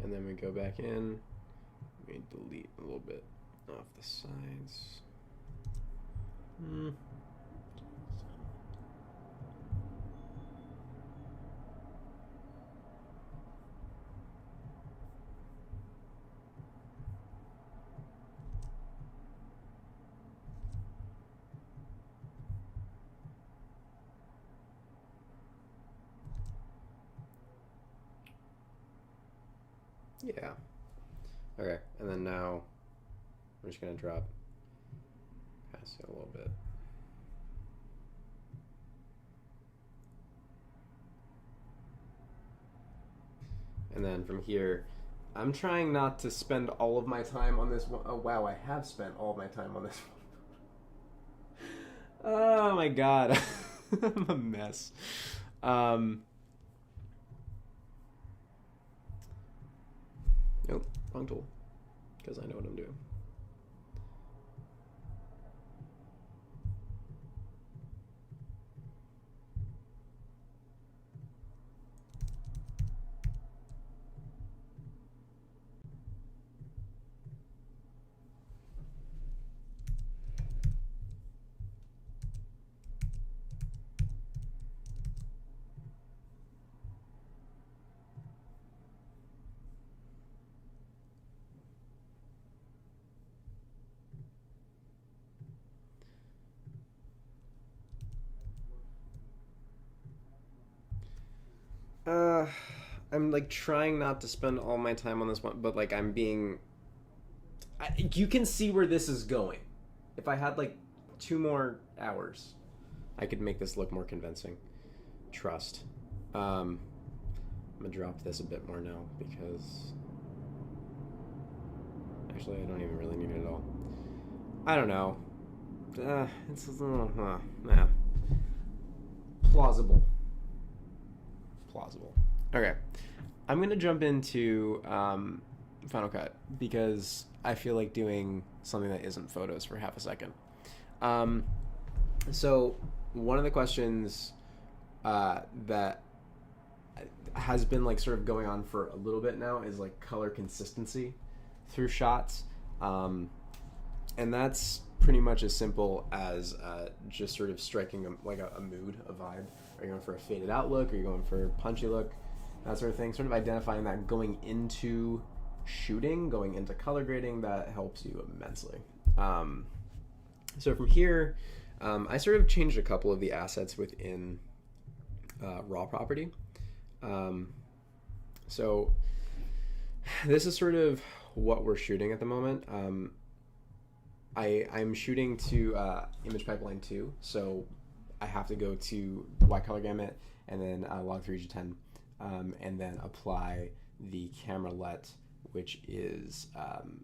And then we go back in. We delete a little bit off the sides. Yeah. Okay, and then now we're just gonna drop past it a little bit. And then from here, I'm trying not to spend all of my time on this one. Oh wow, I have spent all of my time on this one. Oh my god. I'm a mess. Nope, wrong tool. Because I know what I'm doing. I'm like trying not to spend all my time on this one, but like I'm being... you can see where this is going. If I had like 2 more hours, I could make this look more convincing. Trust. I'm gonna drop this a bit more now because... Actually, I don't even really need it at all. I don't know. It's yeah. Plausible. Okay, I'm gonna jump into Final Cut because I feel like doing something that isn't photos for half a second. So one of the questions that has been like sort of going on for a little bit now is like color consistency through shots, and that's pretty much as simple as just sort of striking a mood, a vibe. Are you going for a faded out look? Are you going for a punchy look? That sort of thing. Sort of identifying that going into shooting, going into color grading, that helps you immensely. So from here, I sort of changed a couple of the assets within raw property. So this is sort of what we're shooting at the moment. I'm shooting to Image Pipeline 2, so I have to go to Y color gamut and then log 3G10, and then apply the camera LUT, which is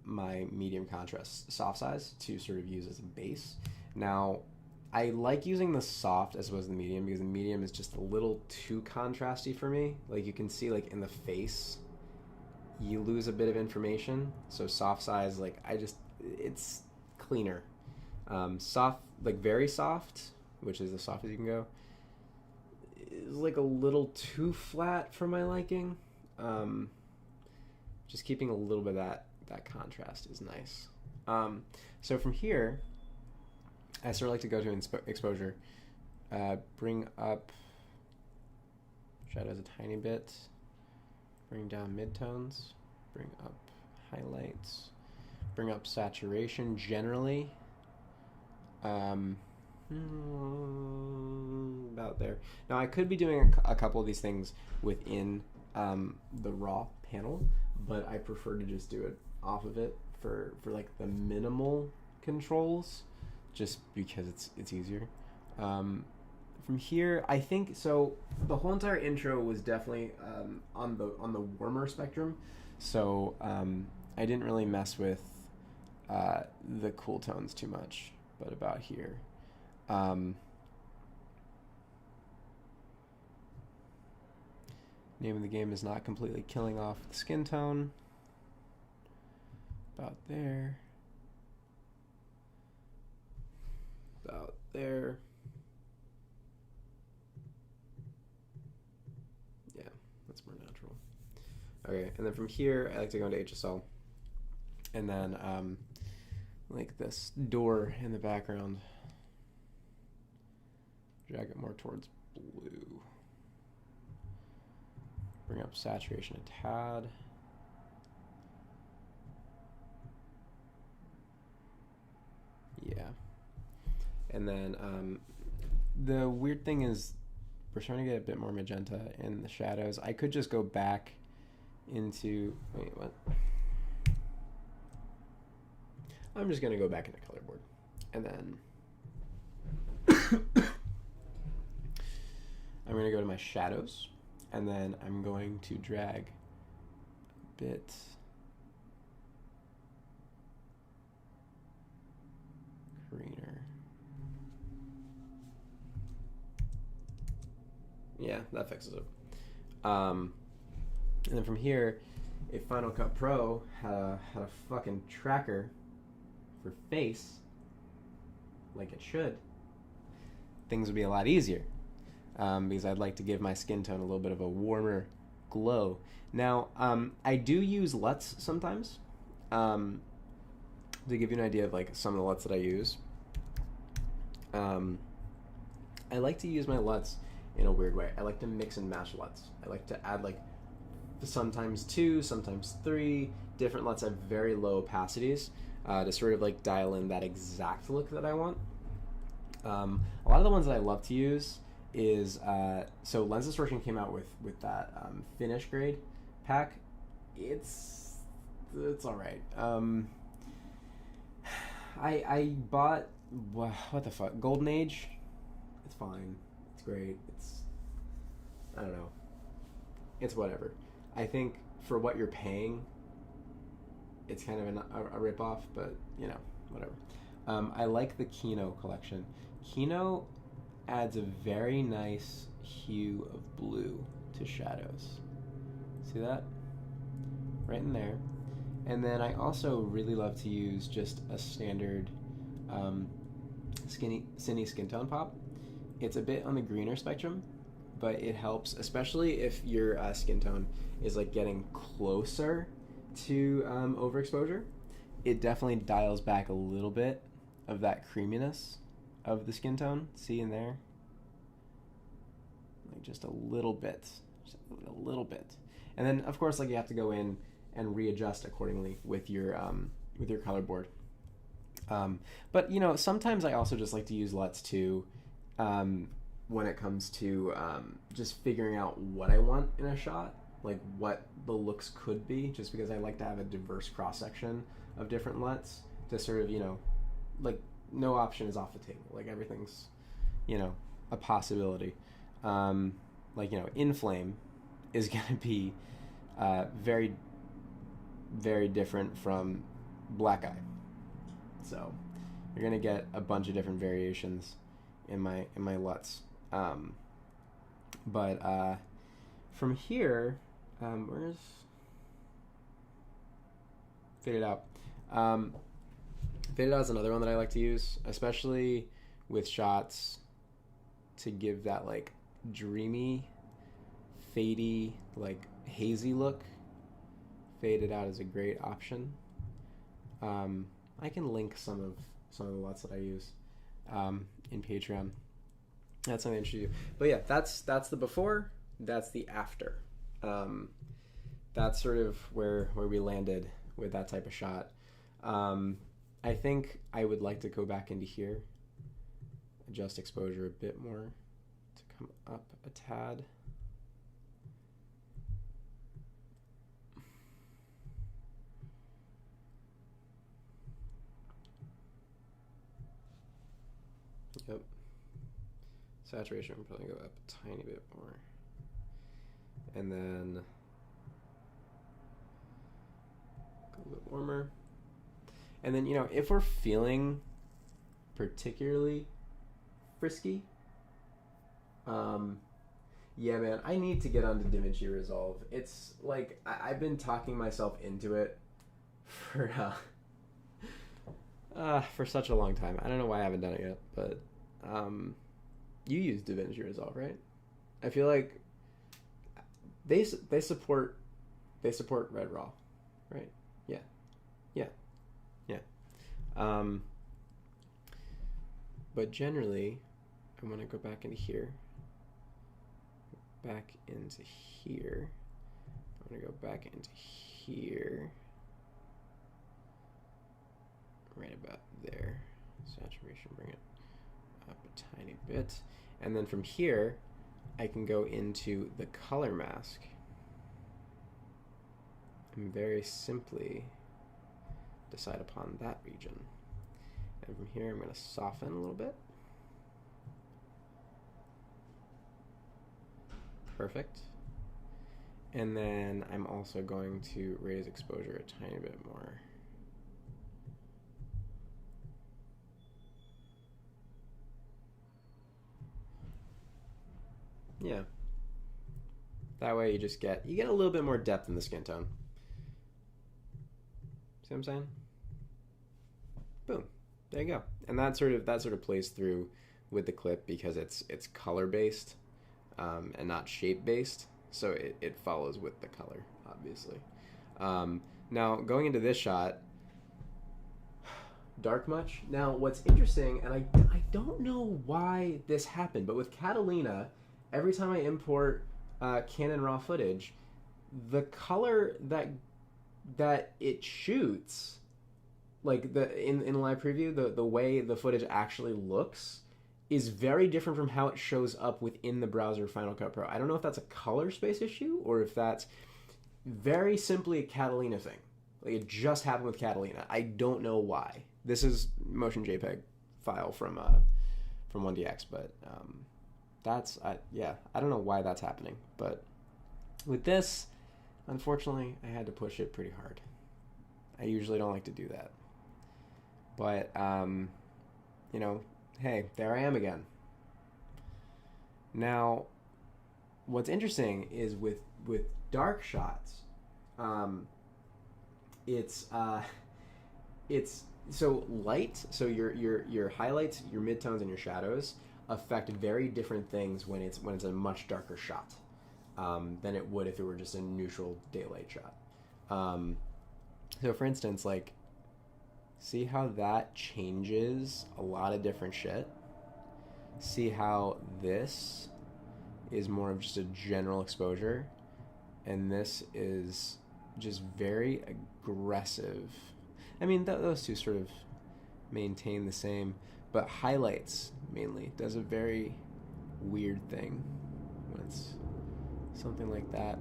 my medium contrast soft size, to sort of use as a base. Now, I like using the soft as opposed to the medium because the medium is just a little too contrasty for me. Like you can see, like in the face, you lose a bit of information. So soft size, like it's cleaner. Soft, like very soft, which is as soft as you can go, is like a little too flat for my liking. Just keeping a little bit of that contrast is nice. So from here, I sort of like to go to exposure, bring up shadows a tiny bit, bring down midtones, bring up highlights, bring up saturation generally, about there. Now I could be doing a couple of these things within the raw panel, but I prefer to just do it off of it for like the minimal controls, just because it's easier. From here, I think so. The whole entire intro was definitely on the warmer spectrum, so I didn't really mess with the cool tones too much. But about here, name of the game is not completely killing off the skin tone. About there. About there. Yeah, that's more natural. Okay, and then from here, I like to go into HSL. And then, like this door in the background, drag it more towards blue. Bring up saturation a tad. Yeah. And then the weird thing is we're trying to get a bit more magenta in the shadows. I could just go back into, wait, what? I'm just going to go back into color board. And then I'm going to go to my shadows. And then I'm going to drag a bit greener. Yeah, that fixes it. And then from here, if Final Cut Pro had a fucking tracker for face, like it should, things would be a lot easier. Because I'd like to give my skin tone a little bit of a warmer glow. Now, I do use LUTs sometimes. To give you an idea of like some of the LUTs that I use. I like to use my LUTs in a weird way. I like to mix and match LUTs. I like to add like sometimes 2, sometimes 3 different LUTs at very low opacities to sort of like dial in that exact look that I want. A lot of the ones that I love to use is so Lens Distortion came out with that finish grade pack. It's all right. I bought what the fuck, Golden Age. It's fine. It's great. I don't know. It's whatever. I think for what you're paying, it's kind of a ripoff, but you know, whatever. I like the Kino collection. Kino adds a very nice hue of blue to shadows. See that? Right in there. And then I also really love to use just a standard Cine Skin Tone Pop. It's a bit on the greener spectrum, but it helps, especially if your skin tone is like getting closer to overexposure. It definitely dials back a little bit of that creaminess of the skin tone. See in there? Like just a little bit. Just a little bit. And then of course like you have to go in and readjust accordingly with your color board. But you know, sometimes I also just like to use LUTs too when it comes to just figuring out what I want in a shot, like what the looks could be, just because I like to have a diverse cross-section of different LUTs to sort of, you know, like no option is off the table. Like everything's, you know, a possibility. like, in flame is going to be very, very different from black eye. So you're going to get a bunch of different variations in my LUTs. But from here, where's Faded Out? Faded Out is another one that I like to use, especially with shots to give that like dreamy, fadey, like hazy look. Faded Out is a great option. I can link some of the LUTs that I use in Patreon. That's something interesting to do. But yeah, that's the before. That's the after. That's sort of where we landed with that type of shot. I think I would like to go back into here, adjust exposure a bit more to come up a tad. Yep. Saturation will probably go up a tiny bit more. And then go a little bit warmer. And then, if we're feeling particularly frisky, yeah, man, I need to get onto DaVinci Resolve. It's like, I've been talking myself into it for such a long time. I don't know why I haven't done it yet, but you use DaVinci Resolve, right? I feel like they support Red Raw, right? Yeah. But generally, I want to go back into here. I want to go back into here. Right about there. Saturation, bring it up a tiny bit. And then from here, I can go into the color mask and very simply decide upon that region. And from here, I'm going to soften a little bit. Perfect. And then I'm also going to raise exposure a tiny bit more. Yeah. That way you get a little bit more depth in the skin tone. See what I'm saying? Boom. There you go. And that sort of plays through with the clip because it's color based and not shape based. So it follows with the color, obviously. Now going into this shot, dark much? Now what's interesting, and I don't know why this happened, but with Catalina, every time I import Canon RAW footage, the color that it shoots, like in live preview, the way the footage actually looks is very different from how it shows up within the browser Final Cut Pro. I don't know if that's a color space issue or if that's very simply a Catalina thing. Like it just happened with Catalina. I don't know why. This is motion JPEG file from 1DX, but I don't know why that's happening. But with this, unfortunately, I had to push it pretty hard. I usually don't like to do that. But, hey, there I am again. Now, what's interesting is with dark shots, it's so light. So your highlights, your midtones, and your shadows affect very different things when it's a much darker shot than it would if it were just a neutral daylight shot. So for instance, like, see how that changes a lot of different shit? See how this is more of just a general exposure, and this is just very aggressive. I mean, those two sort of maintain the same, but highlights mainly does a very weird thing when it's something like that.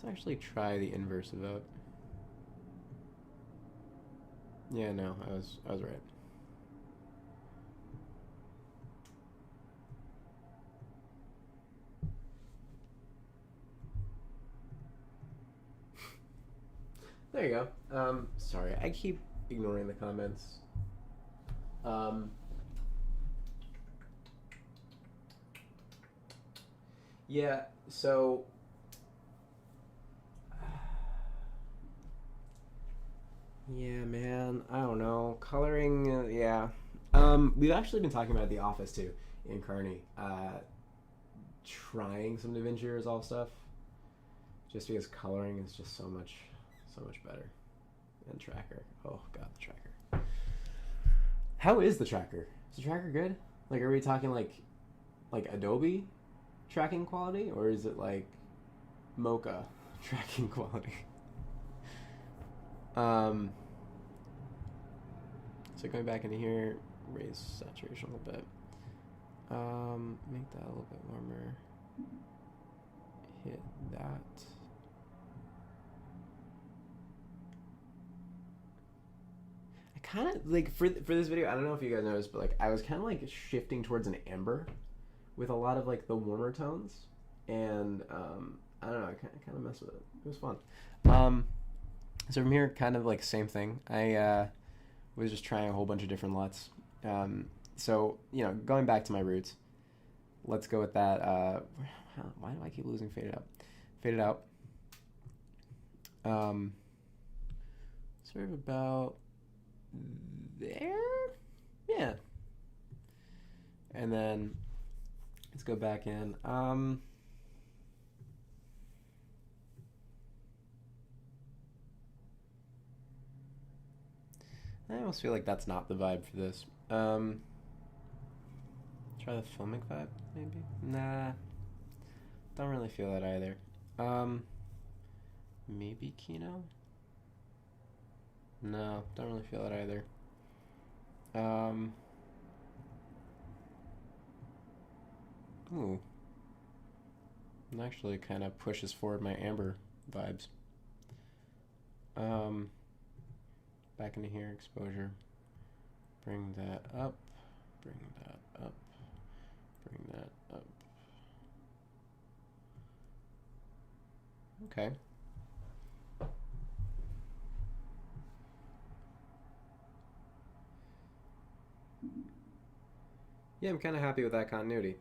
Let's actually try the inverse of that. Yeah, no, I was right. There you go. Sorry, I keep ignoring the comments. Yeah, so yeah, man, I don't know. Coloring, yeah. We've actually been talking about The Office too in Kearney. Trying some DaVinci Resolve stuff, just because coloring is just so much better. And Tracker. Oh god, the Tracker. How is the Tracker? Is the Tracker good? Like, are we talking like Adobe tracking quality, or is it like Mocha tracking quality? So going back into here, raise saturation a little bit. Make that a little bit warmer. Hit that. I kind of like for this video. I don't know if you guys noticed, but like I was kind of like shifting towards an amber with a lot of like the warmer tones, and I don't know. I kind of messed with it. It was fun. So from here, kind of like same thing. I was just trying a whole bunch of different LUTs. So, you know, going back to my roots, let's go with that. Why do I keep losing faded out? Faded out. Sort of about there? Yeah. And then let's go back in. I almost feel like that's not the vibe for this. Try the filmic vibe, maybe? Nah. Don't really feel that either. Maybe Kino? No, don't really feel that either. Ooh. It actually kind of pushes forward my amber vibes. Back into here, exposure. Bring that up. Bring that up. Bring that up. Okay. Yeah, I'm kind of happy with that continuity.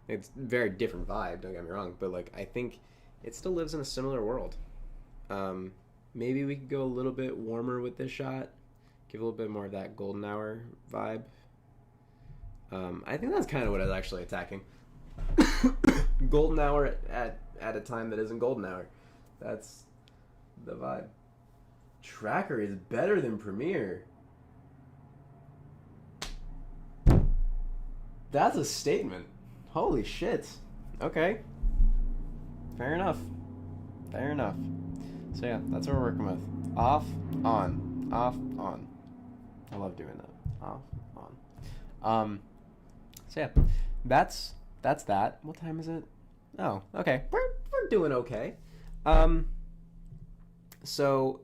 It's a very different vibe, don't get me wrong, but like I think it still lives in a similar world. Maybe we could go a little bit warmer with this shot, give a little bit more of that golden hour vibe. I think that's kind of what I was actually attacking. Golden hour at a time that isn't golden hour. That's the vibe. Tracker is better than Premiere. That's a statement. Holy shit. Okay. Fair enough. Fair enough. So yeah, that's what we're working with. Off, on. Off, on. I love doing that. Off, on. So yeah, that's that. What time is it? Oh, okay. We're doing okay. So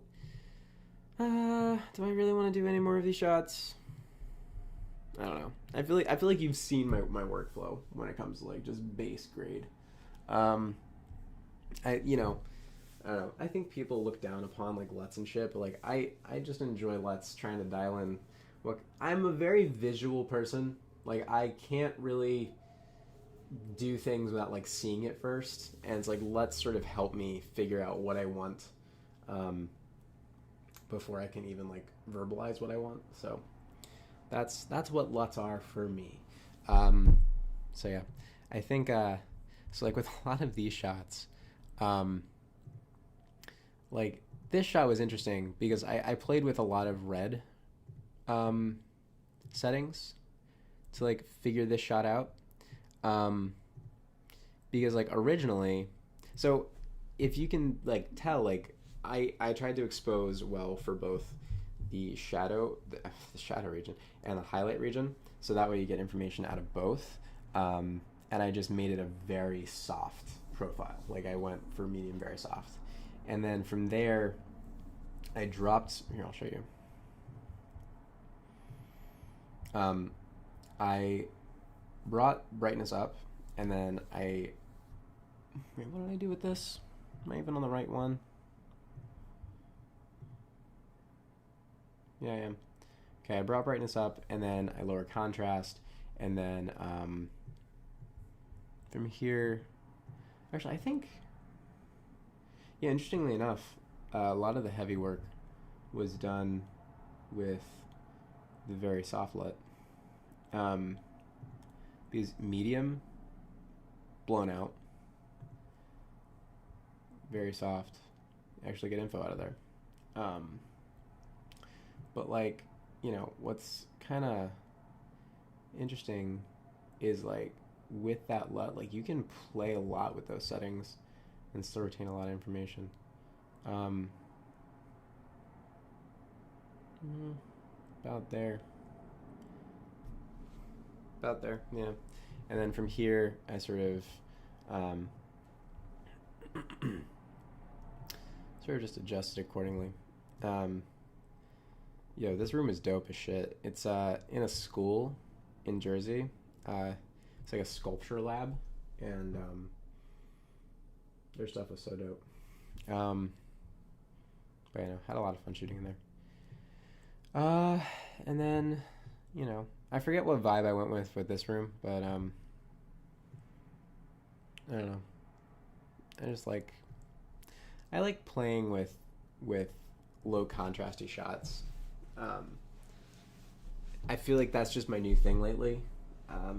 do I really want to do any more of these shots? I don't know. I feel like you've seen my workflow when it comes to like just base grade. I don't know. I think people look down upon like LUTs and shit, but like I just enjoy LUTs, trying to dial in. Look, I'm a very visual person. Like I can't really do things without like seeing it first, and it's like LUTs sort of help me figure out what I want before I can even like verbalize what I want. So that's what LUTs are for me. So yeah, I think so like with a lot of these shots, like this shot was interesting because I played with a lot of red settings to like figure this shot out, because like originally, so if you can like tell, like I tried to expose well for both the shadow region and the highlight region, so that way you get information out of both, and I just made it a very soft profile. Like I went for medium, very soft. And then from there, I dropped, here, I'll show you. I brought brightness up, and then wait, what did I do with this? Am I even on the right one? Yeah, I am. Okay, I brought brightness up, and then I lower contrast, and then from here, actually, I think, yeah, interestingly enough, a lot of the heavy work was done with the very soft LUT. Because medium, blown out, very soft, actually get info out of there. But like, you know, what's kind of interesting is like with that LUT, like you can play a lot with those settings and still retain a lot of information. About there, yeah. And then from here, I sort of just adjusted accordingly. Yo, this room is dope as shit. It's in a school in Jersey. It's like a sculpture lab, and their stuff was so dope. But you know, had a lot of fun shooting in there. And then, you know, I forget what vibe I went with this room, but I don't know. I like playing with low contrasty shots. I feel like that's just my new thing lately. I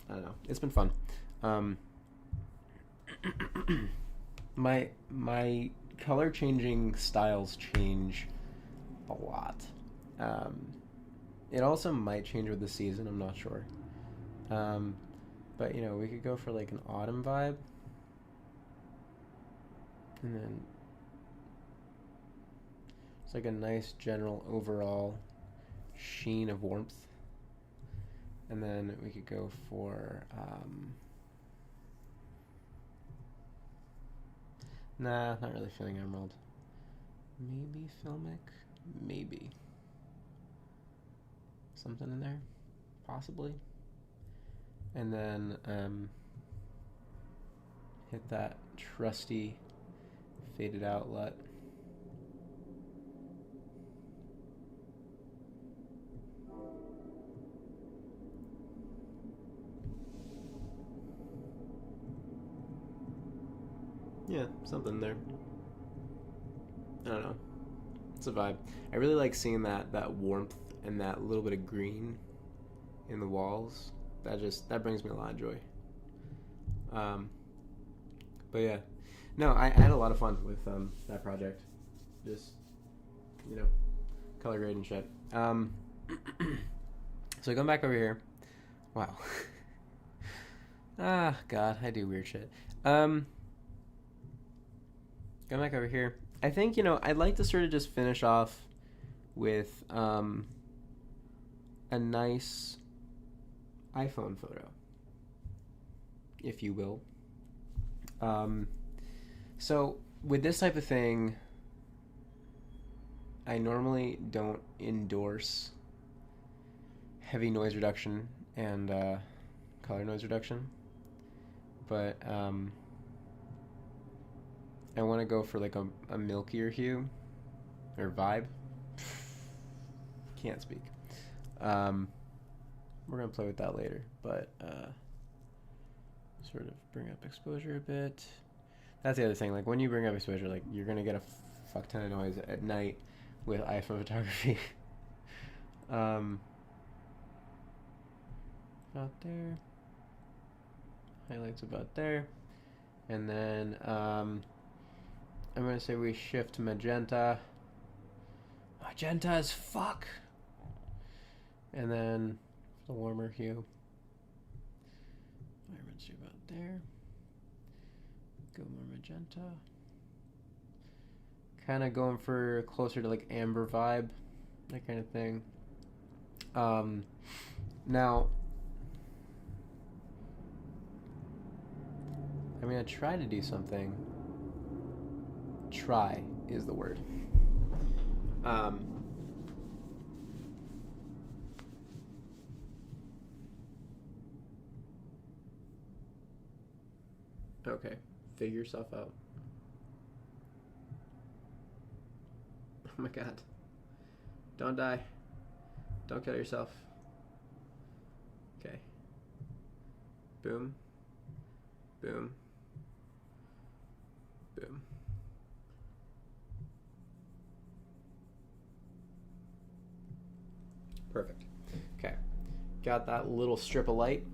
don't know. It's been fun. My color changing styles change a lot. It also might change with the season. I'm not sure. But you know, we could go for like an autumn vibe, and then it's like a nice general overall sheen of warmth. And then we could go for nah, not really feeling emerald. Maybe filmic, maybe something in there, possibly. And then hit that trusty faded out LUT. Yeah, something there. I don't know. It's a vibe. I really like seeing that warmth and that little bit of green in the walls. That brings me a lot of joy. But yeah, no, I had a lot of fun with that project. Just, you know, color grade and shit. So going back over here. Wow. God, I do weird shit. Going back over here. I think, you know, I'd like to sort of just finish off with a nice iPhone photo, if you will. So with this type of thing, I normally don't endorse heavy noise reduction and color noise reduction, but I want to go for like a milkier hue or vibe. Can't speak. We're gonna play with that later, but sort of bring up exposure a bit. That's the other thing. Like when you bring up exposure, like you're gonna get a fuck ton of noise at night with iPhone photography. Out there. Highlights about there, and then I'm gonna say we shift magenta. Magenta as fuck. And then the warmer hue. Vibrancy about there. Go more magenta. Kind of going for closer to like amber vibe, that kind of thing. Now, I'm going to try to do something. Try is the word. Okay, figure yourself out. Oh my god. Don't die. Don't kill yourself. Okay. Boom. Boom. Boom. Perfect. Okay. Got that little strip of light.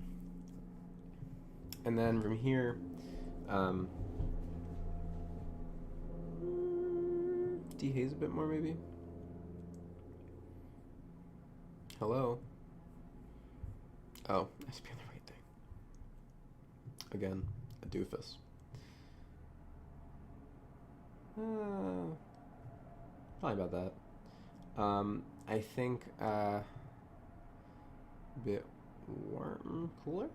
And then from here, dehaze a bit more maybe. Hello? Oh, I spam the right thing. Again, a doofus. Probably about that. I think a bit warm, cooler.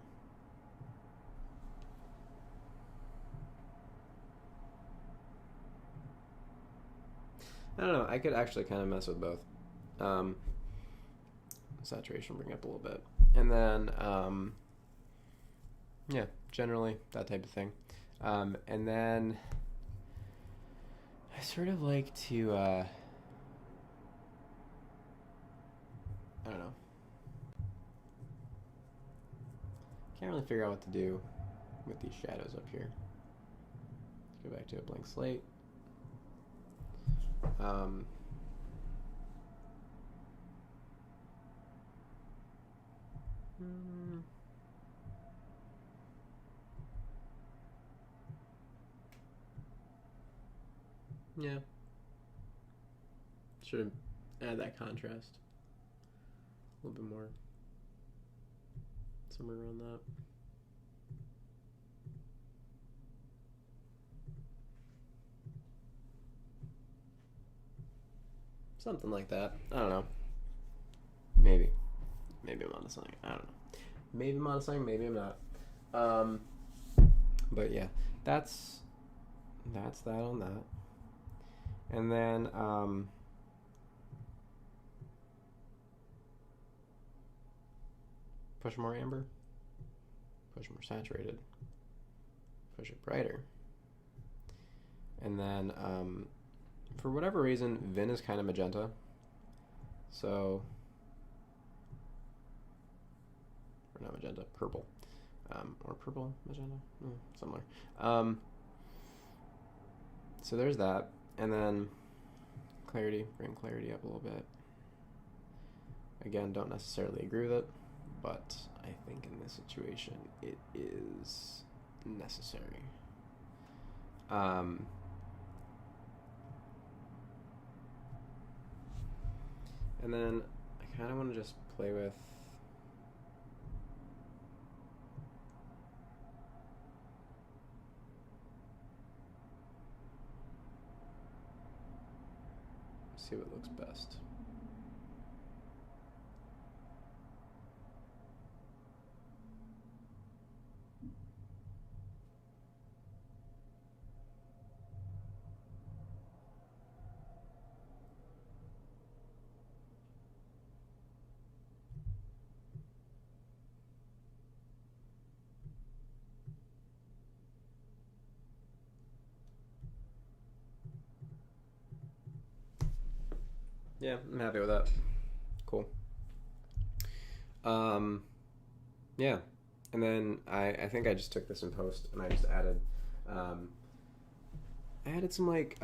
I don't know. I could actually kind of mess with both. Saturation, bring it up a little bit, and then yeah, generally that type of thing. And then I sort of like to I don't know. Can't really figure out what to do with these shadows up here. Let's go back to a blank slate. Yeah. Should add that contrast a little bit more. Somewhere around that. Something like that. I don't know. Maybe. Maybe I'm onto something. I don't know. Maybe I'm onto something, maybe I'm not. But yeah, that's that on that. And then push more amber, push more saturated, push it brighter. And then for whatever reason, Vin is kind of magenta. So, or not magenta, purple. Or purple, magenta, similar. So there's that. And then clarity, bring clarity up a little bit. Again, don't necessarily agree with it, but I think in this situation it is necessary. And then I kind of want to just play with see what looks best. Yeah, I'm happy with that. Cool. Yeah. And then I think I just took this in post and I just added I added some like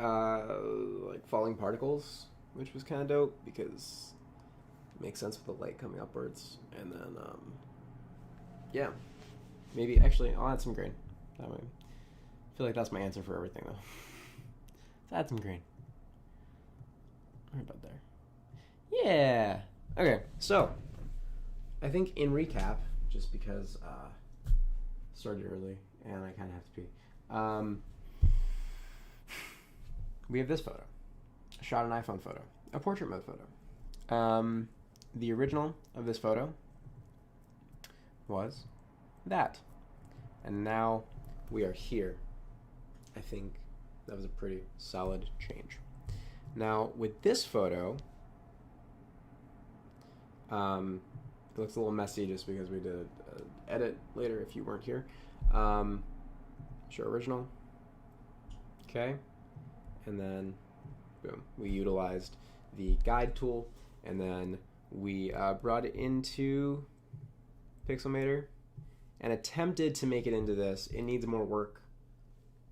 falling particles, which was kind of dope because it makes sense with the light coming upwards. And then yeah, maybe actually I'll add some grain. That way, I feel like that's my answer for everything though. Let's add some grain. Right about there. Yeah. Okay, so I think in recap, just because started early and I kind of have to pee, we have this photo. I shot an iPhone photo, a portrait mode photo. The original of this photo was that. And now we are here. I think that was a pretty solid change. Now, with this photo, it looks a little messy just because we did an edit later if you weren't here. Show original. Okay. And then, boom, we utilized the guide tool, and then we brought it into Pixelmator and attempted to make it into this. It needs more work,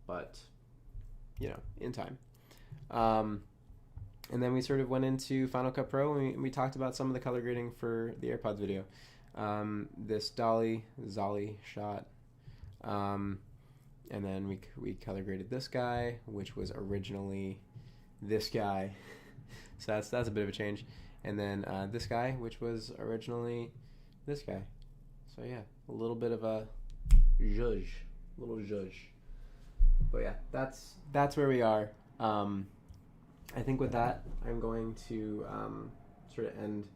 but, you know, in time. And then we sort of went into Final Cut Pro, and we talked about some of the color grading for the AirPods video. This Zolly shot. And then we color graded this guy, which was originally this guy. So that's a bit of a change. And then this guy, which was originally this guy. So yeah, a little bit of a zhuzh. But yeah, that's where we are. I think with that, I'm going to sort of end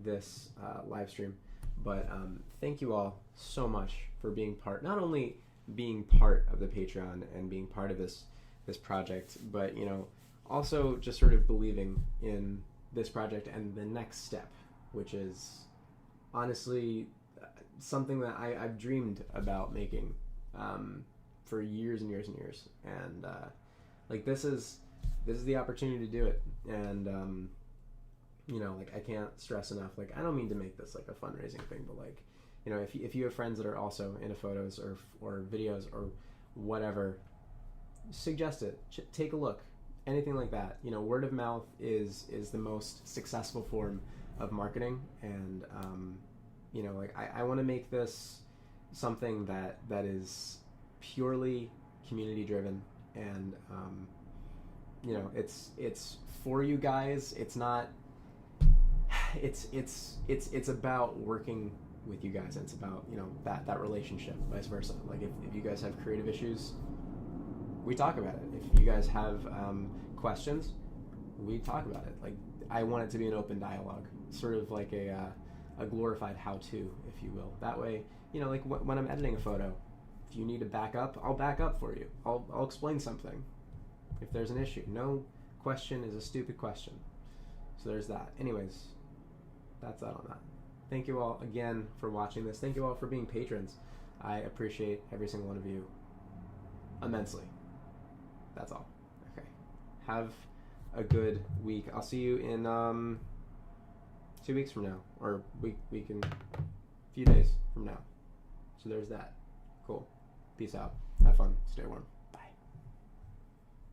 this live stream. But thank you all so much for being not only being part of the Patreon and being part of this project, but, you know, also just sort of believing in this project and the next step, which is honestly something that I've dreamed about making for years and years and years. And like this is the opportunity to do it. And you know, like I can't stress enough, like I don't mean to make this like a fundraising thing, but like, you know, if you have friends that are also into photos or videos or whatever, suggest it. Take a look. Anything like that. You know, word of mouth is the most successful form of marketing. And, you know, like I want to make this something that is purely community driven. And, you know, it's for you guys. It's not, it's about working with you guys. It's about, you know, that relationship, vice versa. Like if you guys have creative issues, we talk about it. If you guys have questions, we talk about it. Like I want it to be an open dialogue, sort of like a glorified how-to, if you will. That way, you know, like when I'm editing a photo, if you need to back up, I'll back up for you. I'll explain something if there's an issue. No question is a stupid question. So there's that. Anyways, that's that on that. Thank you all again for watching this. Thank you all for being patrons. I appreciate every single one of you immensely. That's all. Okay. Have a good week. I'll see you in 2 weeks from now, or week and a few days from now. So there's that. Cool. Peace out. Have fun. Stay warm.